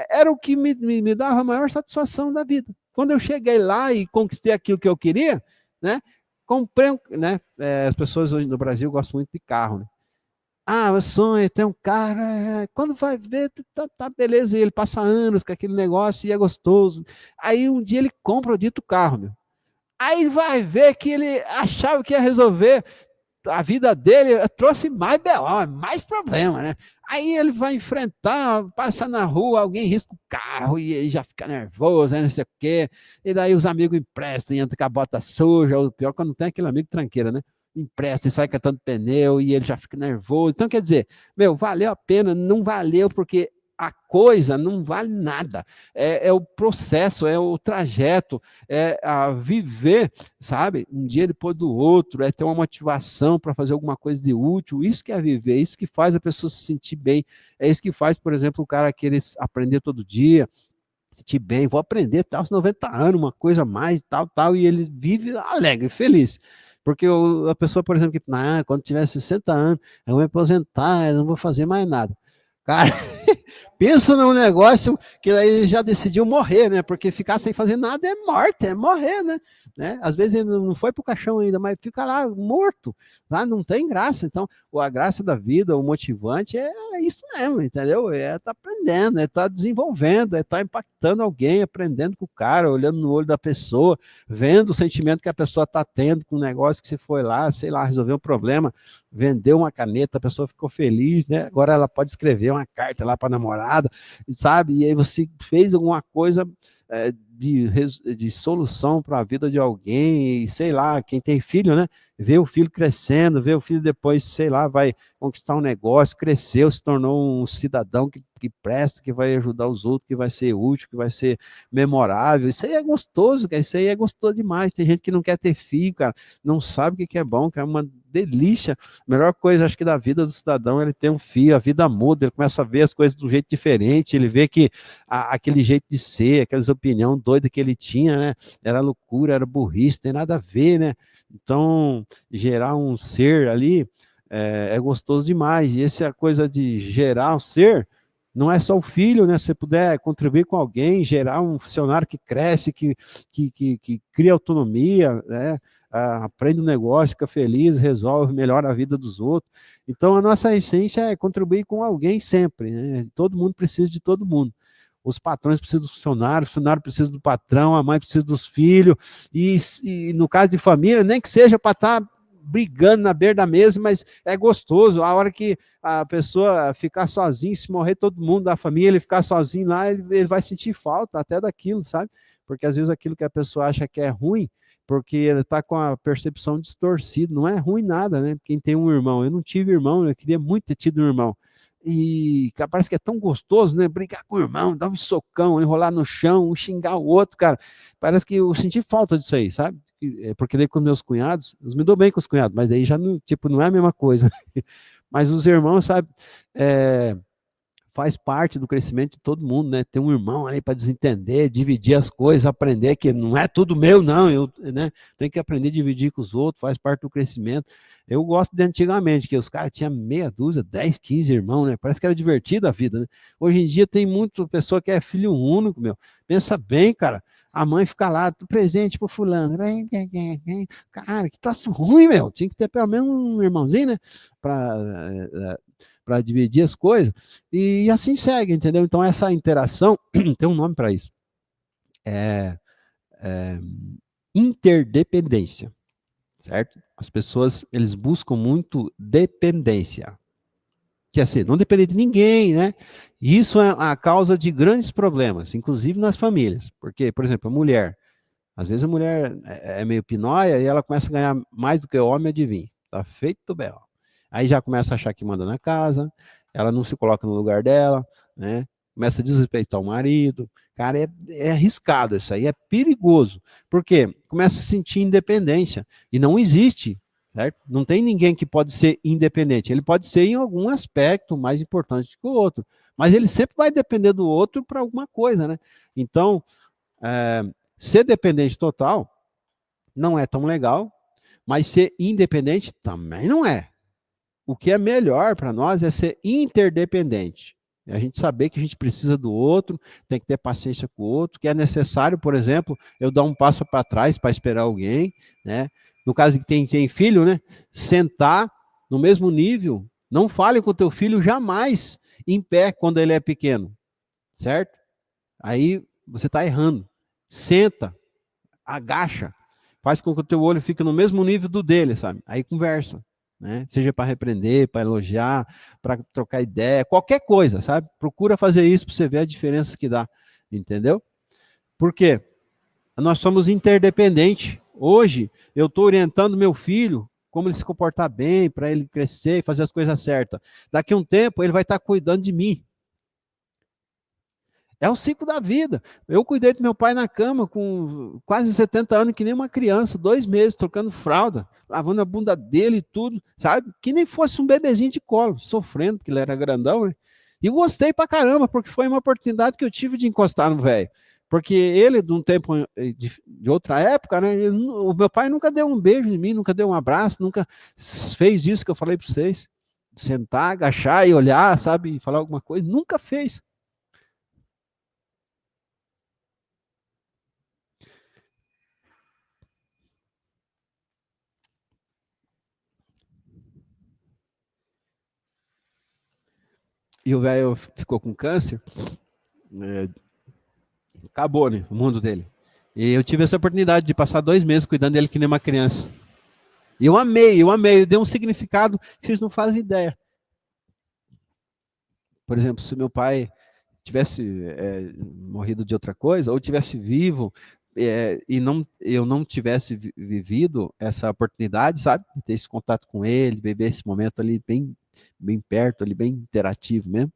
[SPEAKER 1] Era o que me dava a maior satisfação da vida. Quando eu cheguei lá e conquistei aquilo que eu queria, né? Comprei, né? As pessoas hoje no Brasil gostam muito de carro, né? Ah, meu sonho é ter um carro. Quando vai ver, tá beleza, e ele passa anos com aquele negócio e é gostoso. Aí um dia ele compra o dito carro, meu. Aí vai ver que ele achava que ia resolver a vida dele, trouxe mais BO, mais problema, né? Aí ele vai enfrentar, passa na rua, alguém risca o carro e ele já fica nervoso, não sei o quê. E daí os amigos emprestam, entra com a bota suja, ou pior, quando tem aquele amigo tranqueira, né? Empresta e sai catando pneu e ele já fica nervoso. Então, quer dizer, meu, valeu a pena? Não valeu, porque a coisa não vale nada. É o processo, é o trajeto, é a viver, sabe? Um dia depois do outro, é ter uma motivação para fazer alguma coisa de útil. Isso que é viver, isso que faz a pessoa se sentir bem. É isso que faz, por exemplo, o cara querer aprender todo dia, sentir bem, vou aprender, tal, 90 anos, uma coisa a mais, tal, e ele vive alegre, feliz. Porque a pessoa, por exemplo, que, quando tiver 60 anos, eu vou me aposentar, eu não vou fazer mais nada. Cara, pensa num negócio que aí já decidiu morrer, né? Porque ficar sem fazer nada é morte, é morrer, né? Às vezes ele não foi pro caixão ainda, mas fica lá morto, lá não tem graça. Então, a graça da vida, o motivante é isso mesmo, entendeu? É estar aprendendo, é estar desenvolvendo, é estar impactando alguém, aprendendo com o cara, olhando no olho da pessoa, vendo o sentimento que a pessoa está tendo com o negócio que você foi lá, sei lá, resolver um problema, vendeu uma caneta, a pessoa ficou feliz, né? Agora ela pode escrever uma carta lá para a namorada, sabe? E aí você fez alguma coisa de solução para a vida de alguém, e sei lá, quem tem filho, né? Vê o filho crescendo, vê o filho depois, sei lá, vai conquistar um negócio, cresceu, se tornou um cidadão que presta, que vai ajudar os outros, que vai ser útil, que vai ser memorável. Isso aí é gostoso, cara. Isso aí é gostoso demais. Tem gente que não quer ter filho, cara, não sabe o que é bom, que é uma delícia. A melhor coisa, acho que, da vida do cidadão é ele ter um filho, a vida muda, ele começa a ver as coisas de um jeito diferente, ele vê que aquele jeito de ser, aquelas opiniões doidas que ele tinha, né, era loucura, era burrice, tem nada a ver, né? Então, gerar um ser ali é gostoso demais. E essa coisa de gerar um ser, não é só o filho, né? Se você puder contribuir com alguém, gerar um funcionário que cresce, que cria autonomia, né? Aprende um negócio, fica feliz, resolve, melhora a vida dos outros. Então, a nossa essência é contribuir com alguém sempre, né? Todo mundo precisa de todo mundo. Os patrões precisam do funcionário, o funcionário precisa do patrão, a mãe precisa dos filhos, e no caso de família, nem que seja para estar brigando na beira da mesa, mas é gostoso. A hora que a pessoa ficar sozinha, se morrer todo mundo da família, ele ficar sozinho lá, ele vai sentir falta até daquilo, sabe? Porque às vezes aquilo que a pessoa acha que é ruim, porque ele está com a percepção distorcida. Não é ruim nada, né? Quem tem um irmão, eu não tive irmão, eu queria muito ter tido um irmão. E parece que é tão gostoso, né? Brigar com o irmão, dar um socão, enrolar no chão, um xingar o outro, cara. Parece que eu senti falta disso aí, sabe? Porque daí com meus cunhados, eu me dou bem com os cunhados, mas daí já não, tipo, não é a mesma coisa. Mas os irmãos, sabe? Faz parte do crescimento de todo mundo, né? Ter um irmão ali para desentender, dividir as coisas, aprender que não é tudo meu, não. Eu, né, tenho que aprender a dividir com os outros, faz parte do crescimento. Eu gosto de antigamente, que os caras tinham meia dúzia, 10, 15 irmãos, né? Parece que era divertido a vida, né? Hoje em dia tem muita pessoa que é filho único, meu. Pensa bem, cara. A mãe fica lá, presente pro fulano. Cara, que troço ruim, meu. Tinha que ter pelo menos um irmãozinho, né? Para dividir as coisas, e assim segue, entendeu? Então, essa interação, tem um nome para isso, é interdependência, certo? As pessoas, eles buscam muito dependência, que é assim, não depender de ninguém, né? E isso é a causa de grandes problemas, inclusive nas famílias, porque, por exemplo, a mulher, às vezes a mulher é meio pinóia e ela começa a ganhar mais do que o homem, adivinha, tá feito bem. Aí já começa a achar que manda na casa, ela não se coloca no lugar dela, né? Começa a desrespeitar o marido. Cara, é arriscado isso aí, é perigoso. Por quê? Começa a sentir independência. E não existe, certo? Não tem ninguém que pode ser independente. Ele pode ser em algum aspecto mais importante que o outro. Mas ele sempre vai depender do outro para alguma coisa, né? Então, ser dependente total não é tão legal, mas ser independente também não é. O que é melhor para nós é ser interdependente. É a gente saber que a gente precisa do outro, tem que ter paciência com o outro, que é necessário, por exemplo, eu dar um passo para trás para esperar alguém, né? No caso de quem tem filho, né? Sentar no mesmo nível, não fale com o teu filho jamais em pé quando ele é pequeno, certo? Aí você está errando. Senta, agacha, faz com que o teu olho fique no mesmo nível do dele, sabe? Aí conversa. Né? Seja para repreender, para elogiar, para trocar ideia, qualquer coisa, sabe? Procura fazer isso para você ver a diferença que dá, entendeu? Por quê? Nós somos interdependentes. Hoje, eu estou orientando meu filho como ele se comportar bem, para ele crescer e fazer as coisas certas. Daqui a um tempo, ele vai estar cuidando de mim. É o ciclo da vida. Eu cuidei do meu pai na cama com quase 70 anos, que nem uma criança, 2 meses, trocando fralda, lavando a bunda dele e tudo, sabe? Que nem fosse um bebezinho de colo, sofrendo, porque ele era grandão, né? E gostei pra caramba, porque foi uma oportunidade que eu tive de encostar no velho. Porque ele, de um tempo, de outra época, né? O meu pai nunca deu um beijo em mim, nunca deu um abraço, nunca fez isso que eu falei pra vocês. Sentar, agachar e olhar, sabe? E falar alguma coisa, nunca fez. E o velho ficou com câncer, é, acabou, né, o mundo dele. E eu tive essa oportunidade de passar 2 meses cuidando dele que nem uma criança. E eu amei, deu um significado que vocês não fazem ideia. Por exemplo, se meu pai tivesse morrido de outra coisa, ou tivesse vivo, e eu não tivesse vivido essa oportunidade, sabe, de ter esse contato com ele, viver esse momento ali bem, bem perto, ali bem interativo mesmo,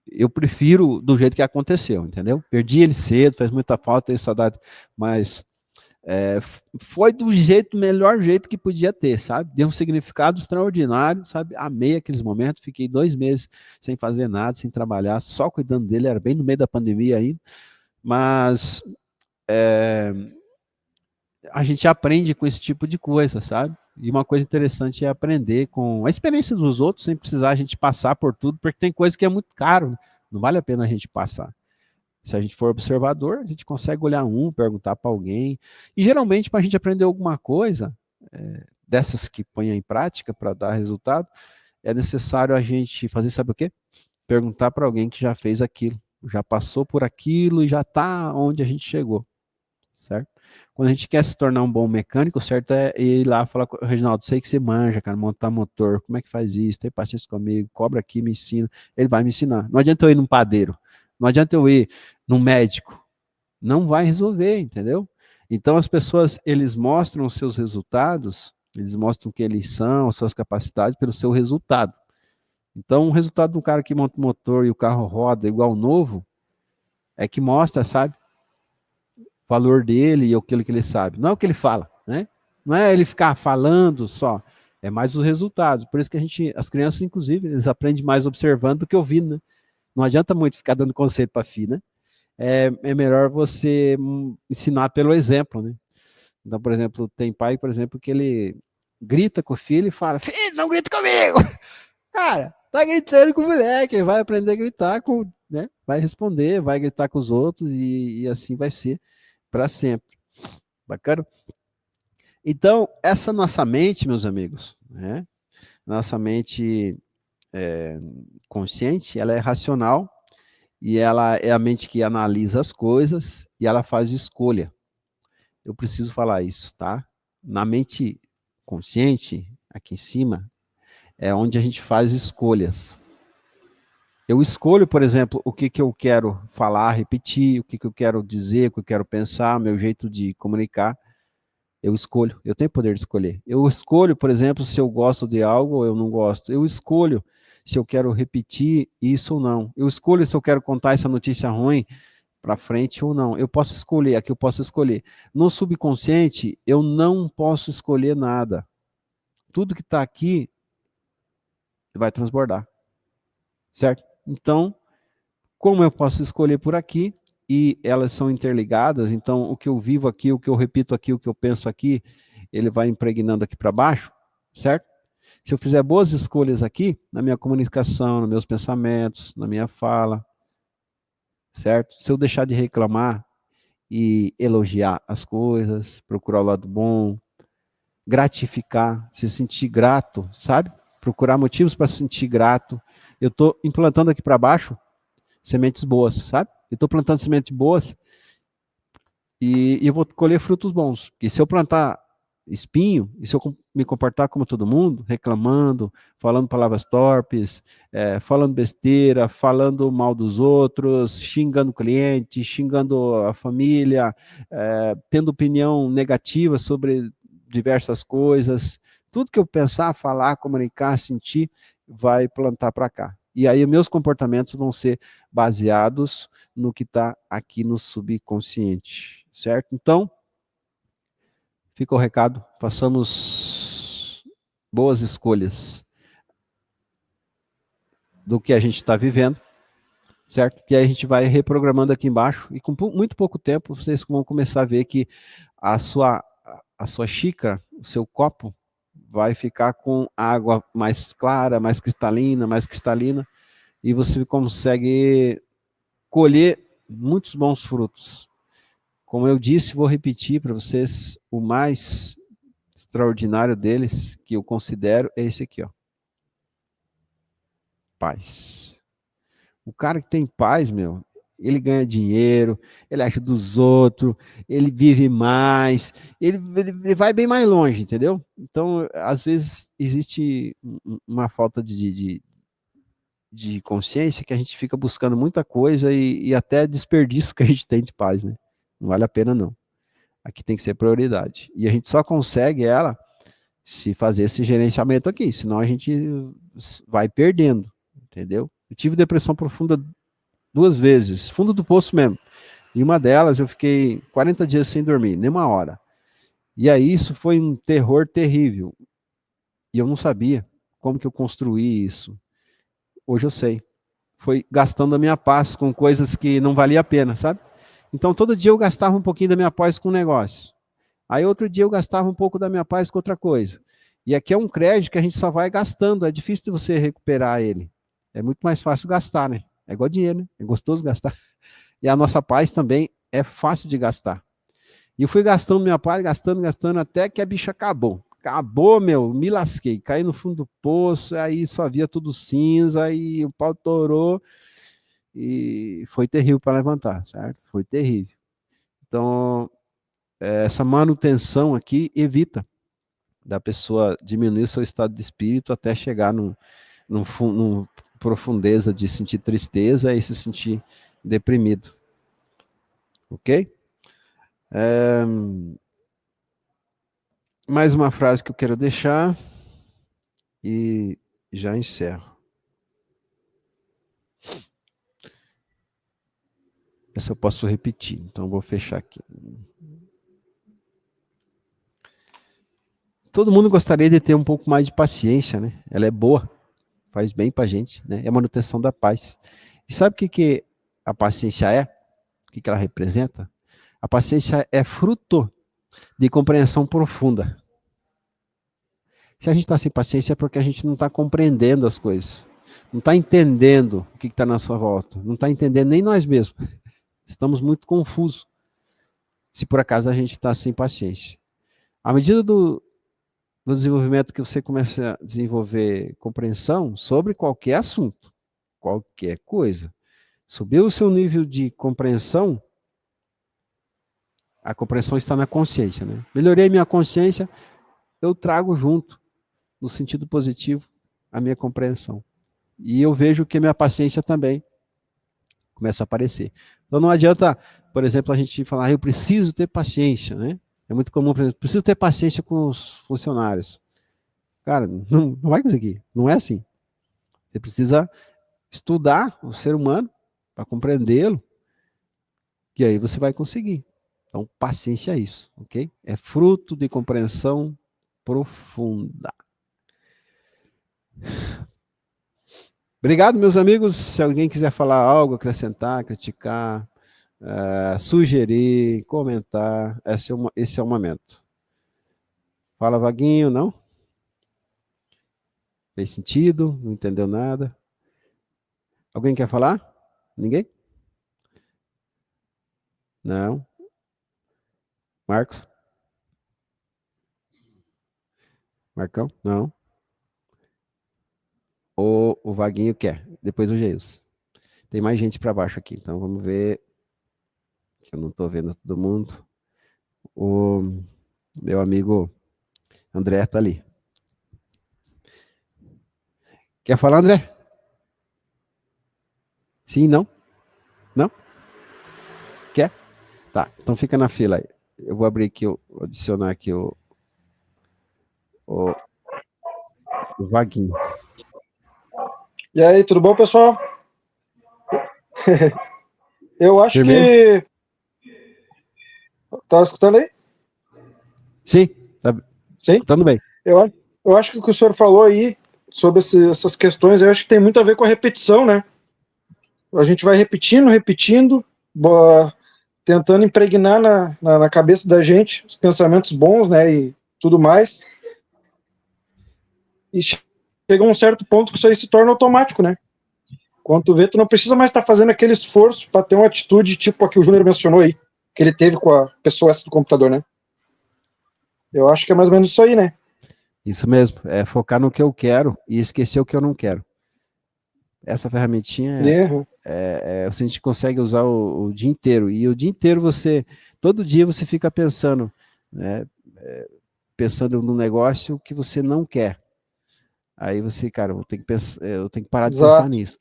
[SPEAKER 1] eu prefiro do jeito que aconteceu, entendeu? Perdi ele cedo, faz muita falta, tenho saudade, mas foi do melhor jeito que podia ter, sabe? Deu um significado extraordinário, sabe? Amei aqueles momentos, fiquei 2 meses sem fazer nada, sem trabalhar, só cuidando dele, era bem no meio da pandemia ainda, mas a gente aprende com esse tipo de coisa, sabe? E uma coisa interessante é aprender com a experiência dos outros, sem precisar a gente passar por tudo, porque tem coisa que é muito caro, né? Não vale a pena a gente passar. Se a gente for observador, a gente consegue olhar perguntar para alguém. E geralmente, para a gente aprender alguma coisa, dessas que põe em prática para dar resultado, é necessário a gente fazer, sabe o quê? Perguntar para alguém que já fez aquilo, já passou por aquilo e já está onde a gente chegou, certo? Quando a gente quer se tornar um bom mecânico, o certo é ir lá e falar, Reginaldo, sei que você manja, cara, montar motor, como é que faz isso? Tem paciência comigo, cobra aqui, me ensina. Ele vai me ensinar. Não adianta eu ir num padeiro, não adianta eu ir num médico, não vai resolver, entendeu? Então as pessoas, eles mostram os seus resultados, eles mostram que eles são, as suas capacidades pelo seu resultado. Então o resultado do cara que monta o motor e o carro roda igual novo, é que mostra, sabe, o valor dele e aquilo que ele sabe. Não é o que ele fala, né? Não é ele ficar falando só, é mais os resultados. Por isso que as crianças, inclusive, eles aprendem mais observando do que ouvindo, né? Não adianta muito ficar dando conselho para filho, né? É melhor você ensinar pelo exemplo, né? Então, por exemplo, tem pai, por exemplo, que ele grita com o filho e fala: filho, não grita comigo! Cara, tá gritando com o moleque, ele vai aprender a gritar com, né? Vai responder, vai gritar com os outros e assim vai ser para sempre. Bacana? Então, essa nossa mente, meus amigos, né? Nossa mente consciente, ela é racional e ela é a mente que analisa as coisas e ela faz escolha. Eu preciso falar isso, tá? Na mente consciente, aqui em cima, é onde a gente faz escolhas. Eu escolho, por exemplo, o que eu quero falar, repetir, o que eu quero dizer, o que eu quero pensar, meu jeito de comunicar. Eu escolho, eu tenho poder de escolher. Eu escolho, por exemplo, se eu gosto de algo ou eu não gosto. Eu escolho se eu quero repetir isso ou não. Eu escolho se eu quero contar essa notícia ruim para frente ou não. Eu posso escolher, aqui eu posso escolher. No subconsciente, eu não posso escolher nada. Tudo que está aqui vai transbordar, certo? Então, como eu posso escolher por aqui e elas são interligadas, então o que eu vivo aqui, o que eu repito aqui, o que eu penso aqui, ele vai impregnando aqui para baixo, certo? Se eu fizer boas escolhas aqui, na minha comunicação, nos meus pensamentos, na minha fala, certo? Se eu deixar de reclamar e elogiar as coisas, procurar o lado bom, gratificar, se sentir grato, sabe? Procurar motivos para se sentir grato. Eu estou implantando aqui para baixo sementes boas, sabe? Eu estou plantando sementes boas e eu vou colher frutos bons. E se eu plantar espinho, e se eu me comportar como todo mundo, reclamando, falando palavras torpes, falando besteira, falando mal dos outros, xingando o cliente, xingando a família, tendo opinião negativa sobre diversas coisas, tudo que eu pensar, falar, comunicar, sentir, vai plantar para cá. E aí meus comportamentos vão ser baseados no que está aqui no subconsciente, certo? Então, fica o recado, façamos boas escolhas do que a gente está vivendo, certo? Que aí a gente vai reprogramando aqui embaixo e com muito pouco tempo vocês vão começar a ver que a sua xícara, o seu copo, vai ficar com água mais clara, mais cristalina, e você consegue colher muitos bons frutos. Como eu disse, vou repetir para vocês, o mais extraordinário deles, que eu considero, é esse aqui, ó. Paz. O cara que tem paz, meu, ele ganha dinheiro, ele acha dos outros, ele vive mais, ele vai bem mais longe, entendeu? Então, às vezes, existe uma falta de consciência que a gente fica buscando muita coisa e até desperdício que a gente tem de paz, né? Não vale a pena, não. Aqui tem que ser prioridade. E a gente só consegue ela se fazer esse gerenciamento aqui, senão a gente vai perdendo, entendeu? Eu tive depressão profunda 2 vezes, fundo do poço mesmo. E uma delas eu fiquei 40 dias sem dormir, nem uma hora. E aí isso foi um terror terrível. E eu não sabia como que eu construí isso. Hoje eu sei. Foi gastando a minha paz com coisas que não valia a pena, sabe? Então todo dia eu gastava um pouquinho da minha paz com um negócio. Aí outro dia eu gastava um pouco da minha paz com outra coisa. E aqui é um crédito que a gente só vai gastando, é difícil de você recuperar ele. É muito mais fácil gastar, né? É igual dinheiro, né? É gostoso gastar. E a nossa paz também é fácil de gastar. E eu fui gastando minha paz, gastando, até que a bicha acabou. Acabou, meu, me lasquei. Caí no fundo do poço, aí só via tudo cinza, aí o pau torou. E foi terrível para levantar, certo? Foi terrível. Então, essa manutenção aqui evita da pessoa diminuir seu estado de espírito até chegar num profundeza de sentir tristeza e se sentir deprimido. Ok? Mais uma frase que eu quero deixar e já encerro. Essa eu posso repetir, então vou fechar aqui. Todo mundo gostaria de ter um pouco mais de paciência, né? Ela é boa, faz bem pra gente, né? É a manutenção da paz. E sabe o que a paciência é? O que ela representa? A paciência é fruto de compreensão profunda. Se a gente está sem paciência é porque a gente não está compreendendo as coisas. Não está entendendo o que está na sua volta. Não está entendendo nem nós mesmos. Estamos muito confusos. Se por acaso a gente está sem paciência. À medida do desenvolvimento que você começa a desenvolver compreensão sobre qualquer assunto, qualquer coisa, subiu o seu nível de compreensão, a compreensão está na consciência, né? Melhorei minha consciência, eu trago junto, no sentido positivo, a minha compreensão. E eu vejo que minha paciência também começa a aparecer. Então não adianta, por exemplo, a gente falar, eu preciso ter paciência, né? É muito comum, por exemplo, preciso ter paciência com os funcionários. Cara, não vai conseguir, não é assim. Você precisa estudar o ser humano para compreendê-lo, e aí você vai conseguir. Então, paciência é isso, ok? É fruto de compreensão profunda. Obrigado, meus amigos. Se alguém quiser falar algo, acrescentar, criticar, sugerir, comentar, esse é o momento. Fala, Vaguinho, não? Fez sentido? Não entendeu nada? Alguém quer falar? Ninguém? Não. Marcos? Marcão? Não. O Vaguinho quer. Depois o Geilson. Tem mais gente para baixo aqui, então vamos ver. Que eu não estou vendo todo mundo. O meu amigo André está ali. Quer falar, André? Sim, não? Não? Quer? Tá, então fica na fila aí. Eu vou abrir aqui, vou adicionar aqui o, o Vaguinho.
[SPEAKER 3] E aí, tudo bom, pessoal? Eu acho
[SPEAKER 1] Primeiro?
[SPEAKER 3] que... Tá escutando aí?
[SPEAKER 1] Sim, tá
[SPEAKER 3] Sim?
[SPEAKER 1] escutando bem.
[SPEAKER 3] Eu acho que o que o senhor falou aí sobre essas questões, eu acho que tem muito a ver com a repetição, né? A gente vai repetindo, repetindo, tentando impregnar na cabeça da gente os pensamentos bons, né, e tudo mais. E chega um certo ponto que isso aí se torna automático, né? Quando tu vê, tu não precisa mais estar fazendo aquele esforço para ter uma atitude tipo a que o Júnior mencionou aí, que ele teve com a pessoa essa do computador, né? Eu acho que é mais ou menos isso aí, né?
[SPEAKER 1] Isso mesmo, é focar no que eu quero e esquecer o que eu não quero. Essa ferramentinha a gente consegue usar o dia inteiro. E o dia inteiro todo dia você fica pensando, né? Pensando no negócio que você não quer. Aí você, cara, eu tenho que parar de pensar
[SPEAKER 3] Exato.
[SPEAKER 1] nisso.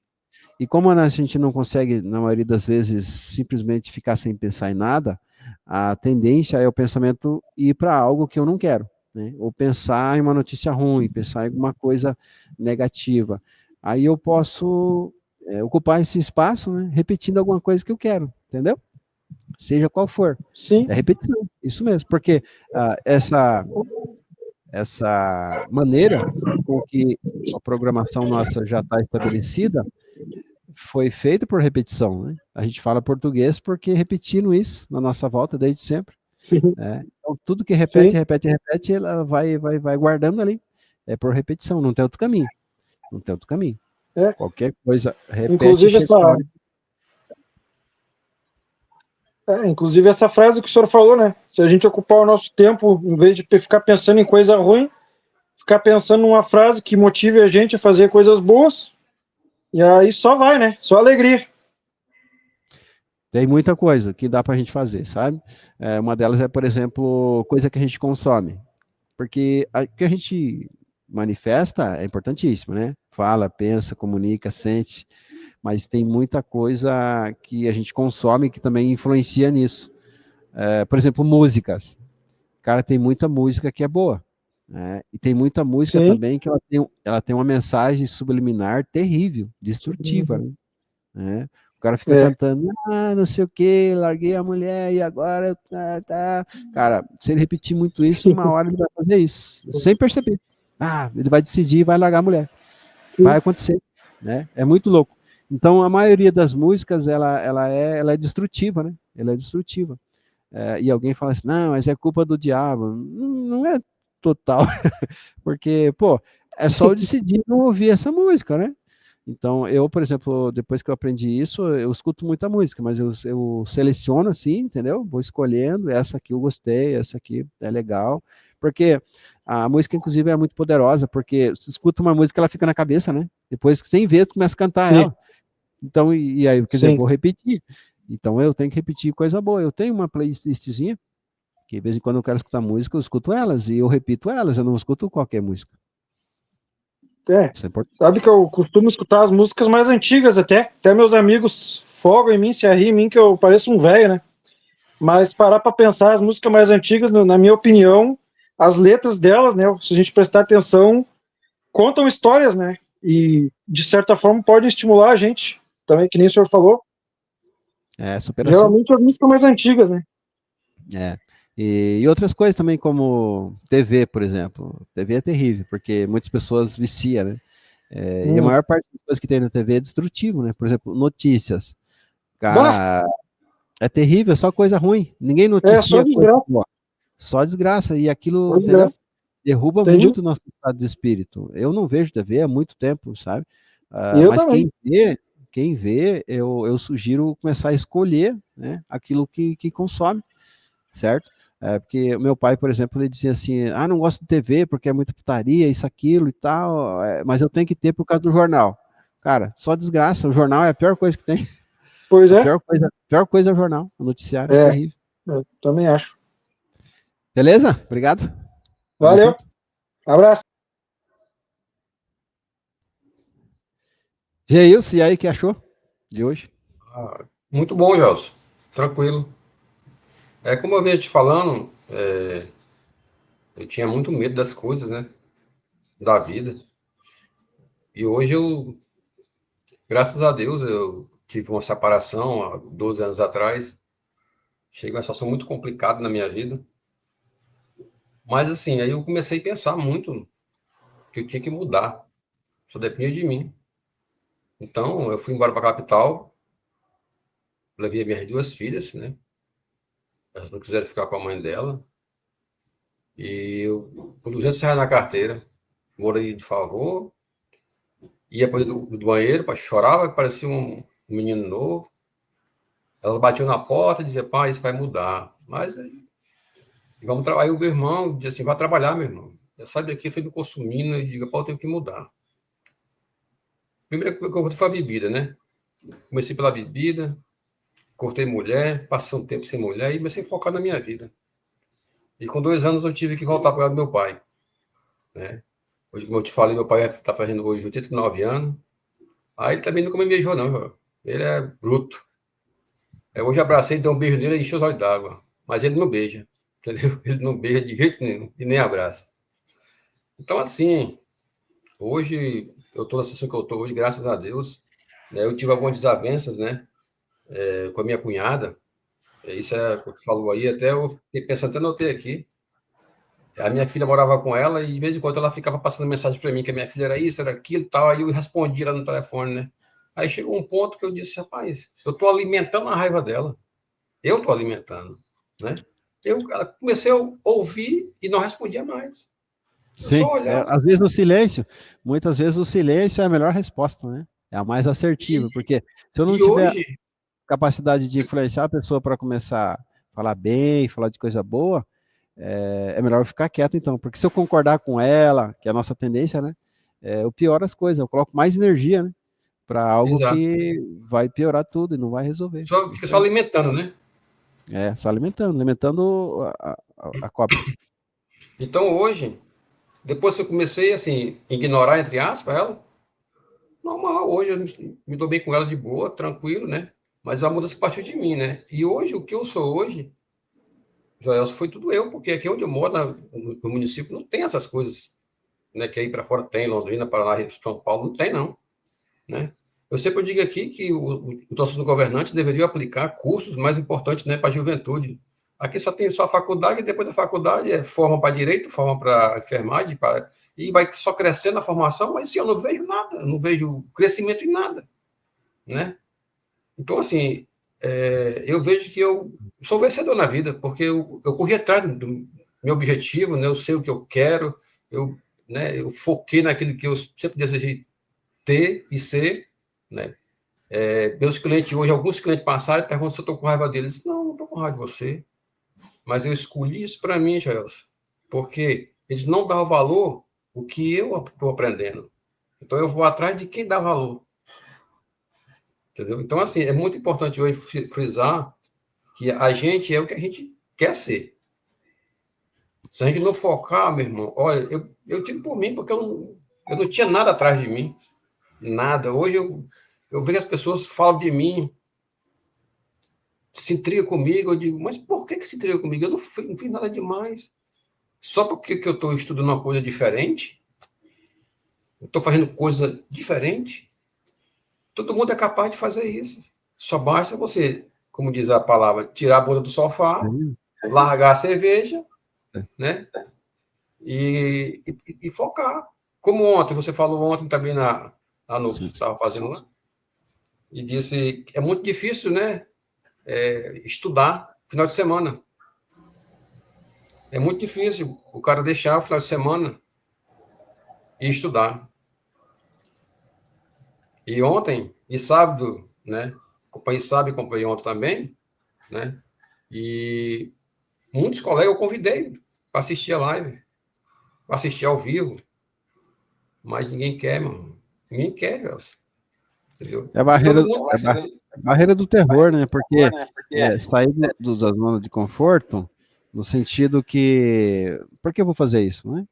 [SPEAKER 1] E como a gente não consegue, na maioria das vezes, simplesmente ficar sem pensar em nada, a tendência é o pensamento ir para algo que eu não quero, né? Ou pensar em uma notícia ruim, pensar em alguma coisa negativa. Aí eu posso ocupar esse espaço, né, repetindo alguma coisa que eu quero, entendeu? Seja qual for.
[SPEAKER 3] Sim.
[SPEAKER 1] É repetição, isso mesmo, porque essa maneira com que a programação nossa já está estabelecida foi feita por repetição, né? A gente fala português porque repetindo isso na nossa volta desde sempre.
[SPEAKER 3] Sim.
[SPEAKER 1] Né? Então, tudo que
[SPEAKER 3] Sim.
[SPEAKER 1] repete, ela vai guardando ali. É por repetição, não tem outro caminho. Não tem outro caminho.
[SPEAKER 3] É.
[SPEAKER 1] Qualquer coisa repete,
[SPEAKER 3] Inclusive
[SPEAKER 1] chega uma hora.
[SPEAKER 3] inclusive essa frase que o senhor falou, né? Se a gente ocupar o nosso tempo, em vez de ficar pensando em coisa ruim, ficar pensando numa frase que motive a gente a fazer coisas boas, e aí só vai, né? Só alegria.
[SPEAKER 1] Tem muita coisa que dá pra gente fazer, sabe? Uma delas é, por exemplo, coisa que a gente consome. Porque o que a gente manifesta é importantíssimo, né? Fala, pensa, comunica, sente, mas tem muita coisa que a gente consome que também influencia nisso. Por exemplo, músicas. Cara, tem muita música que é boa, né? E tem muita música
[SPEAKER 3] Sim.
[SPEAKER 1] também que ela tem uma mensagem subliminar terrível, destrutiva, né? O cara fica
[SPEAKER 3] É.
[SPEAKER 1] cantando, não sei o que, larguei a mulher e agora tá. Cara, se ele repetir muito isso, uma hora ele vai fazer isso, sem perceber. Ele vai decidir e vai largar a mulher. Vai acontecer, né? É muito louco. Então, a maioria das músicas, ela é destrutiva, né? Ela é destrutiva. E alguém fala assim, não, mas é culpa do diabo. Não é total, porque, pô, é só eu decidir não ouvir essa música, né? Então, eu, por exemplo, depois que eu aprendi isso, eu escuto muita música, mas eu seleciono assim, entendeu? Vou escolhendo, essa aqui eu gostei, essa aqui é legal, porque a música, inclusive, é muito poderosa, porque você escuta uma música, ela fica na cabeça, né? Depois que tem vez, começa a cantar
[SPEAKER 3] Sim.
[SPEAKER 1] ela. Então, e aí, quer dizer,
[SPEAKER 3] Sim.
[SPEAKER 1] vou repetir. Então, eu tenho que repetir coisa boa. Eu tenho uma playlistzinha, que de vez em quando eu quero escutar música, eu escuto elas, e eu repito elas, eu não escuto qualquer música.
[SPEAKER 3] É.
[SPEAKER 1] Isso é importante.
[SPEAKER 3] Sabe que eu costumo escutar as músicas mais antigas até. Até meus amigos folgam em mim, se arriam em mim, que eu pareço um velho, né? Mas parar para pensar, as músicas mais antigas, na minha opinião, as letras delas, né? Se a gente prestar atenção, contam histórias, né? E, de certa forma, podem estimular a gente, também, que nem o senhor falou.
[SPEAKER 1] Superação.
[SPEAKER 3] Geralmente as músicas mais antigas, né?
[SPEAKER 1] É. E outras coisas também, como TV, por exemplo. TV é terrível, porque muitas pessoas viciam, né? E a maior parte das coisas que tem na TV é destrutivo, né? Por exemplo, notícias.
[SPEAKER 3] Bah,
[SPEAKER 1] Cara, é terrível, é só coisa ruim. Ninguém
[SPEAKER 3] só
[SPEAKER 1] noticia coisa
[SPEAKER 3] desgraça,
[SPEAKER 1] boa. Só desgraça. E
[SPEAKER 3] só
[SPEAKER 1] aquilo, entendeu?
[SPEAKER 3] desgraça.
[SPEAKER 1] Derruba
[SPEAKER 3] Entendi.
[SPEAKER 1] muito o nosso estado de espírito. Eu não vejo TV há muito tempo, sabe?
[SPEAKER 3] E eu
[SPEAKER 1] Mas
[SPEAKER 3] também.
[SPEAKER 1] quem vê, eu sugiro começar a escolher, né, aquilo que consome, certo? Porque o meu pai, por exemplo, ele dizia assim, não gosto de TV porque é muita putaria, isso, aquilo e tal, mas eu tenho que ter por causa do jornal. Cara, só desgraça, o jornal é a pior coisa que tem.
[SPEAKER 3] Pois
[SPEAKER 1] A
[SPEAKER 3] é.
[SPEAKER 1] pior coisa é o jornal, o noticiário é
[SPEAKER 3] É,
[SPEAKER 1] terrível.
[SPEAKER 3] eu também acho.
[SPEAKER 1] Beleza? Obrigado. Tamo
[SPEAKER 3] Valeu.
[SPEAKER 1] junto.
[SPEAKER 3] Abraço.
[SPEAKER 1] Geilson, e aí, que achou de hoje?
[SPEAKER 4] Muito bom, Gelson. Tranquilo. Como eu vinha te falando, eu tinha muito medo das coisas, né? Da vida. E hoje graças a Deus, eu tive uma separação há 12 anos atrás. Cheguei a uma situação muito complicada na minha vida. Mas assim, aí eu comecei a pensar muito que eu tinha que mudar. Só dependia de mim. Então, eu fui embora para a capital, levei minhas duas filhas, né? Elas não quiseram ficar com a mãe dela. E eu, com R$ 200 na carteira, morei de favor, ia para do banheiro, chorava, que parecia um menino novo. Elas batiam na porta e diziam, pai, isso vai mudar. Mas vamos trabalhar. Aí o meu irmão dizia assim, vai trabalhar, meu irmão. Eu saio daqui, foi me consumindo, e digo, pô, eu tenho que mudar. Primeiro que eu foi a bebida, né? Comecei pela bebida, cortei mulher, passei um tempo sem mulher e comecei a focar na minha vida. E com 2 anos eu tive que voltar para o meu pai, né? Hoje, como eu te falei, meu pai está fazendo hoje 89 anos. Aí ele também nunca me beijou, não, meu. Ele é bruto. Hoje abracei, dei um beijo nele e encheu os olhos d'água. Mas ele não beija, entendeu? Ele não beija de jeito nenhum e nem abraça. Então, assim, hoje eu estou na situação que eu estou hoje, graças a Deus. Né? Eu tive algumas desavenças, né? Com a minha cunhada. Isso é o que tu falou aí, até eu fiquei pensando, até anotei aqui. A minha filha morava com ela e de vez em quando ela ficava passando mensagem para mim que a minha filha era isso, era aquilo e tal. Aí eu respondia lá no telefone, né? Aí chegou um ponto que eu disse, rapaz, eu estou alimentando a raiva dela. Eu estou alimentando, né? Eu comecei a ouvir e não respondia mais. Eu
[SPEAKER 1] Sim,
[SPEAKER 4] só olhava
[SPEAKER 1] às vezes o silêncio, muitas vezes o silêncio é a melhor resposta, né? É a mais assertiva,
[SPEAKER 4] e,
[SPEAKER 1] porque se eu não
[SPEAKER 4] e
[SPEAKER 1] tiver
[SPEAKER 4] hoje,
[SPEAKER 1] capacidade de influenciar a pessoa para começar a falar bem, falar de coisa boa, é melhor eu ficar quieto então, porque se eu concordar com ela, que é a nossa tendência, né? Eu pioro as coisas, eu coloco mais energia, né? Para algo
[SPEAKER 4] exato,
[SPEAKER 1] que vai piorar tudo e não vai resolver.
[SPEAKER 4] fica
[SPEAKER 1] Isso
[SPEAKER 4] só
[SPEAKER 1] aí.
[SPEAKER 4] alimentando, né?
[SPEAKER 1] Só alimentando a cobra.
[SPEAKER 4] Então hoje, depois que eu comecei assim, ignorar entre aspas ela, normal, hoje eu me dou bem com ela de boa, tranquilo, né? Mas a mudança partiu de mim, né? E hoje, o que eu sou hoje, Joelson, foi tudo eu, porque aqui onde eu moro, no município, não tem essas coisas, né? Que aí para fora tem, Londrina, Paraná, São Paulo, não tem, não, né? Eu sempre digo aqui que os nossos governantes deveriam aplicar cursos mais importantes, né, para a juventude. Aqui só tem só a faculdade, e depois da faculdade forma para direito, forma para enfermagem, e vai só crescendo a formação, mas assim, eu não vejo nada, eu não vejo crescimento em nada, né? Então, assim, eu vejo que eu sou vencedor na vida, porque eu corri atrás do meu objetivo, né? Eu sei o que eu quero, né, eu foquei naquilo que eu sempre desejei ter e ser, né? Meus clientes hoje, alguns clientes passaram e perguntam se eu estou com raiva deles. Não, não estou com raiva de você. Mas eu escolhi isso para mim, Gelson, porque eles não dão valor o que eu estou aprendendo. Então eu vou atrás de quem dá valor. Entendeu? Então, assim, é muito importante hoje frisar que a gente é o que a gente quer ser. Se a gente não focar, meu irmão, olha, eu digo por mim, porque eu não tinha nada atrás de mim. Nada. Hoje eu vejo as pessoas falam de mim, se intriga comigo, eu digo, mas por que se intriga comigo? Eu não fiz nada demais. Só porque que eu estou estudando uma coisa diferente, eu estou fazendo coisa diferente, todo mundo é capaz de fazer isso. Só basta você, como diz a palavra, tirar a bunda do sofá, largar a cerveja, né? E focar. Como ontem, você falou ontem também lá no que você estava fazendo lá, e disse que é muito difícil, né? Estudar final de semana. É muito difícil o cara deixar o final de semana e estudar. E ontem, e sábado, né? Acompanhei sábado e acompanhei ontem também, né? E muitos colegas eu convidei para assistir a live, para assistir ao vivo, mas ninguém quer, mano. Ninguém quer, Gelson. Entendeu?
[SPEAKER 1] É a
[SPEAKER 4] E todo
[SPEAKER 1] barreira,
[SPEAKER 4] mundo vai saber.
[SPEAKER 1] barreira do terror, né? Porque sair da zona de conforto, no sentido que, por que eu vou fazer isso, né?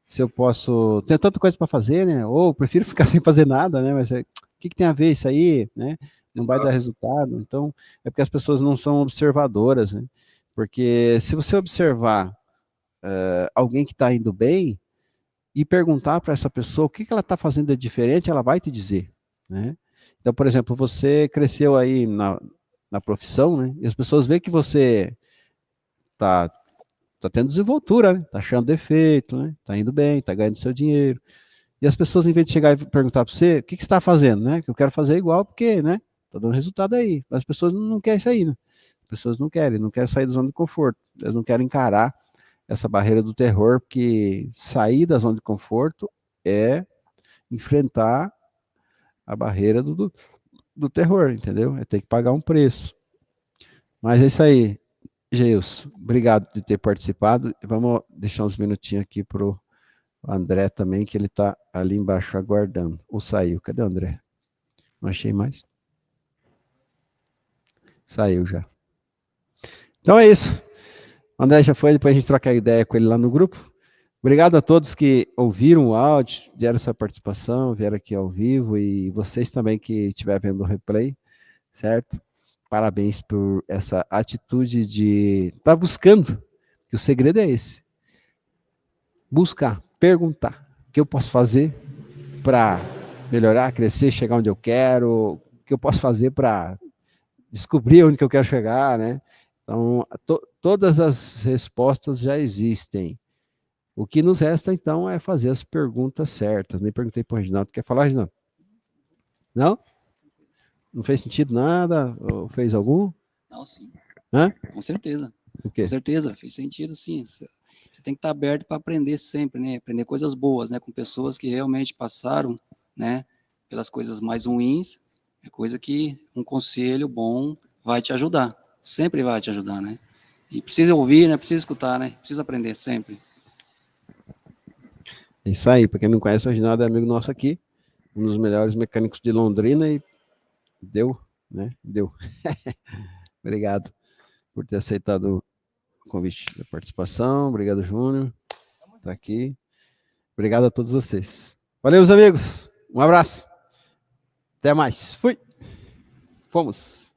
[SPEAKER 1] Se eu posso, tem tanta coisa para fazer, né? Ou eu prefiro ficar sem fazer nada, né? Mas o que tem a ver isso aí, né? Não vai dar
[SPEAKER 4] Exato.
[SPEAKER 1] resultado. Então, é porque as pessoas não são observadoras, né? Porque se você observar alguém que está indo bem e perguntar para essa pessoa o que ela está fazendo de diferente, ela vai te dizer, né? Então, por exemplo, você cresceu aí na profissão, né? E as pessoas veem que você tá tendo desenvoltura, né? Tá achando defeito, né? Tá indo bem, tá ganhando seu dinheiro. E as pessoas, em vez de chegar e perguntar para você, o que você está fazendo, né? Que eu quero fazer igual, porque, né? Tá dando resultado aí. Mas as pessoas não querem isso aí, né? As pessoas não querem sair da zona de conforto. Elas não querem encarar essa barreira do terror, porque sair da zona de conforto é enfrentar a barreira do terror, entendeu? É ter que pagar um preço. Mas é isso aí, Geilson. Obrigado de ter participado. Vamos deixar uns minutinhos aqui pro André também, que ele está ali embaixo aguardando. Ou saiu? Cadê o André? Não achei mais. Saiu já. Então é isso. O André já foi, depois a gente troca ideia com ele lá no grupo. Obrigado a todos que ouviram o áudio, deram sua participação, vieram aqui ao vivo, e vocês também que estiver vendo o replay, certo? Parabéns por essa atitude de estar buscando, que o segredo é esse. Buscar, perguntar, o que eu posso fazer para melhorar, crescer, chegar onde eu quero, o que eu posso fazer para descobrir onde que eu quero chegar, né? Então, todas as respostas já existem. O que nos resta, então, é fazer as perguntas certas. Nem perguntei para o Reginaldo. Quer falar, Reginaldo? Não? Não fez sentido nada? Ou fez algum?
[SPEAKER 5] Não, sim.
[SPEAKER 1] Hã?
[SPEAKER 5] Com certeza.
[SPEAKER 1] O quê?
[SPEAKER 5] Com certeza, fez sentido, sim. Você tem que estar aberto para aprender sempre, né? Aprender coisas boas, né? Com pessoas que realmente passaram, né? Pelas coisas mais ruins. É coisa que um conselho bom vai te ajudar. Sempre vai te ajudar, né? E precisa ouvir, né? Precisa escutar, né? Precisa aprender sempre.
[SPEAKER 1] É isso aí. Para quem não conhece, o Reginaldo é amigo nosso aqui. Um dos melhores mecânicos de Londrina, e deu, né? Deu. Obrigado por ter aceitado o convite da participação. Obrigado, Júnior. Tá aqui. Obrigado a todos vocês. Valeu, meus amigos. Um abraço. Até mais. Fui. Fomos.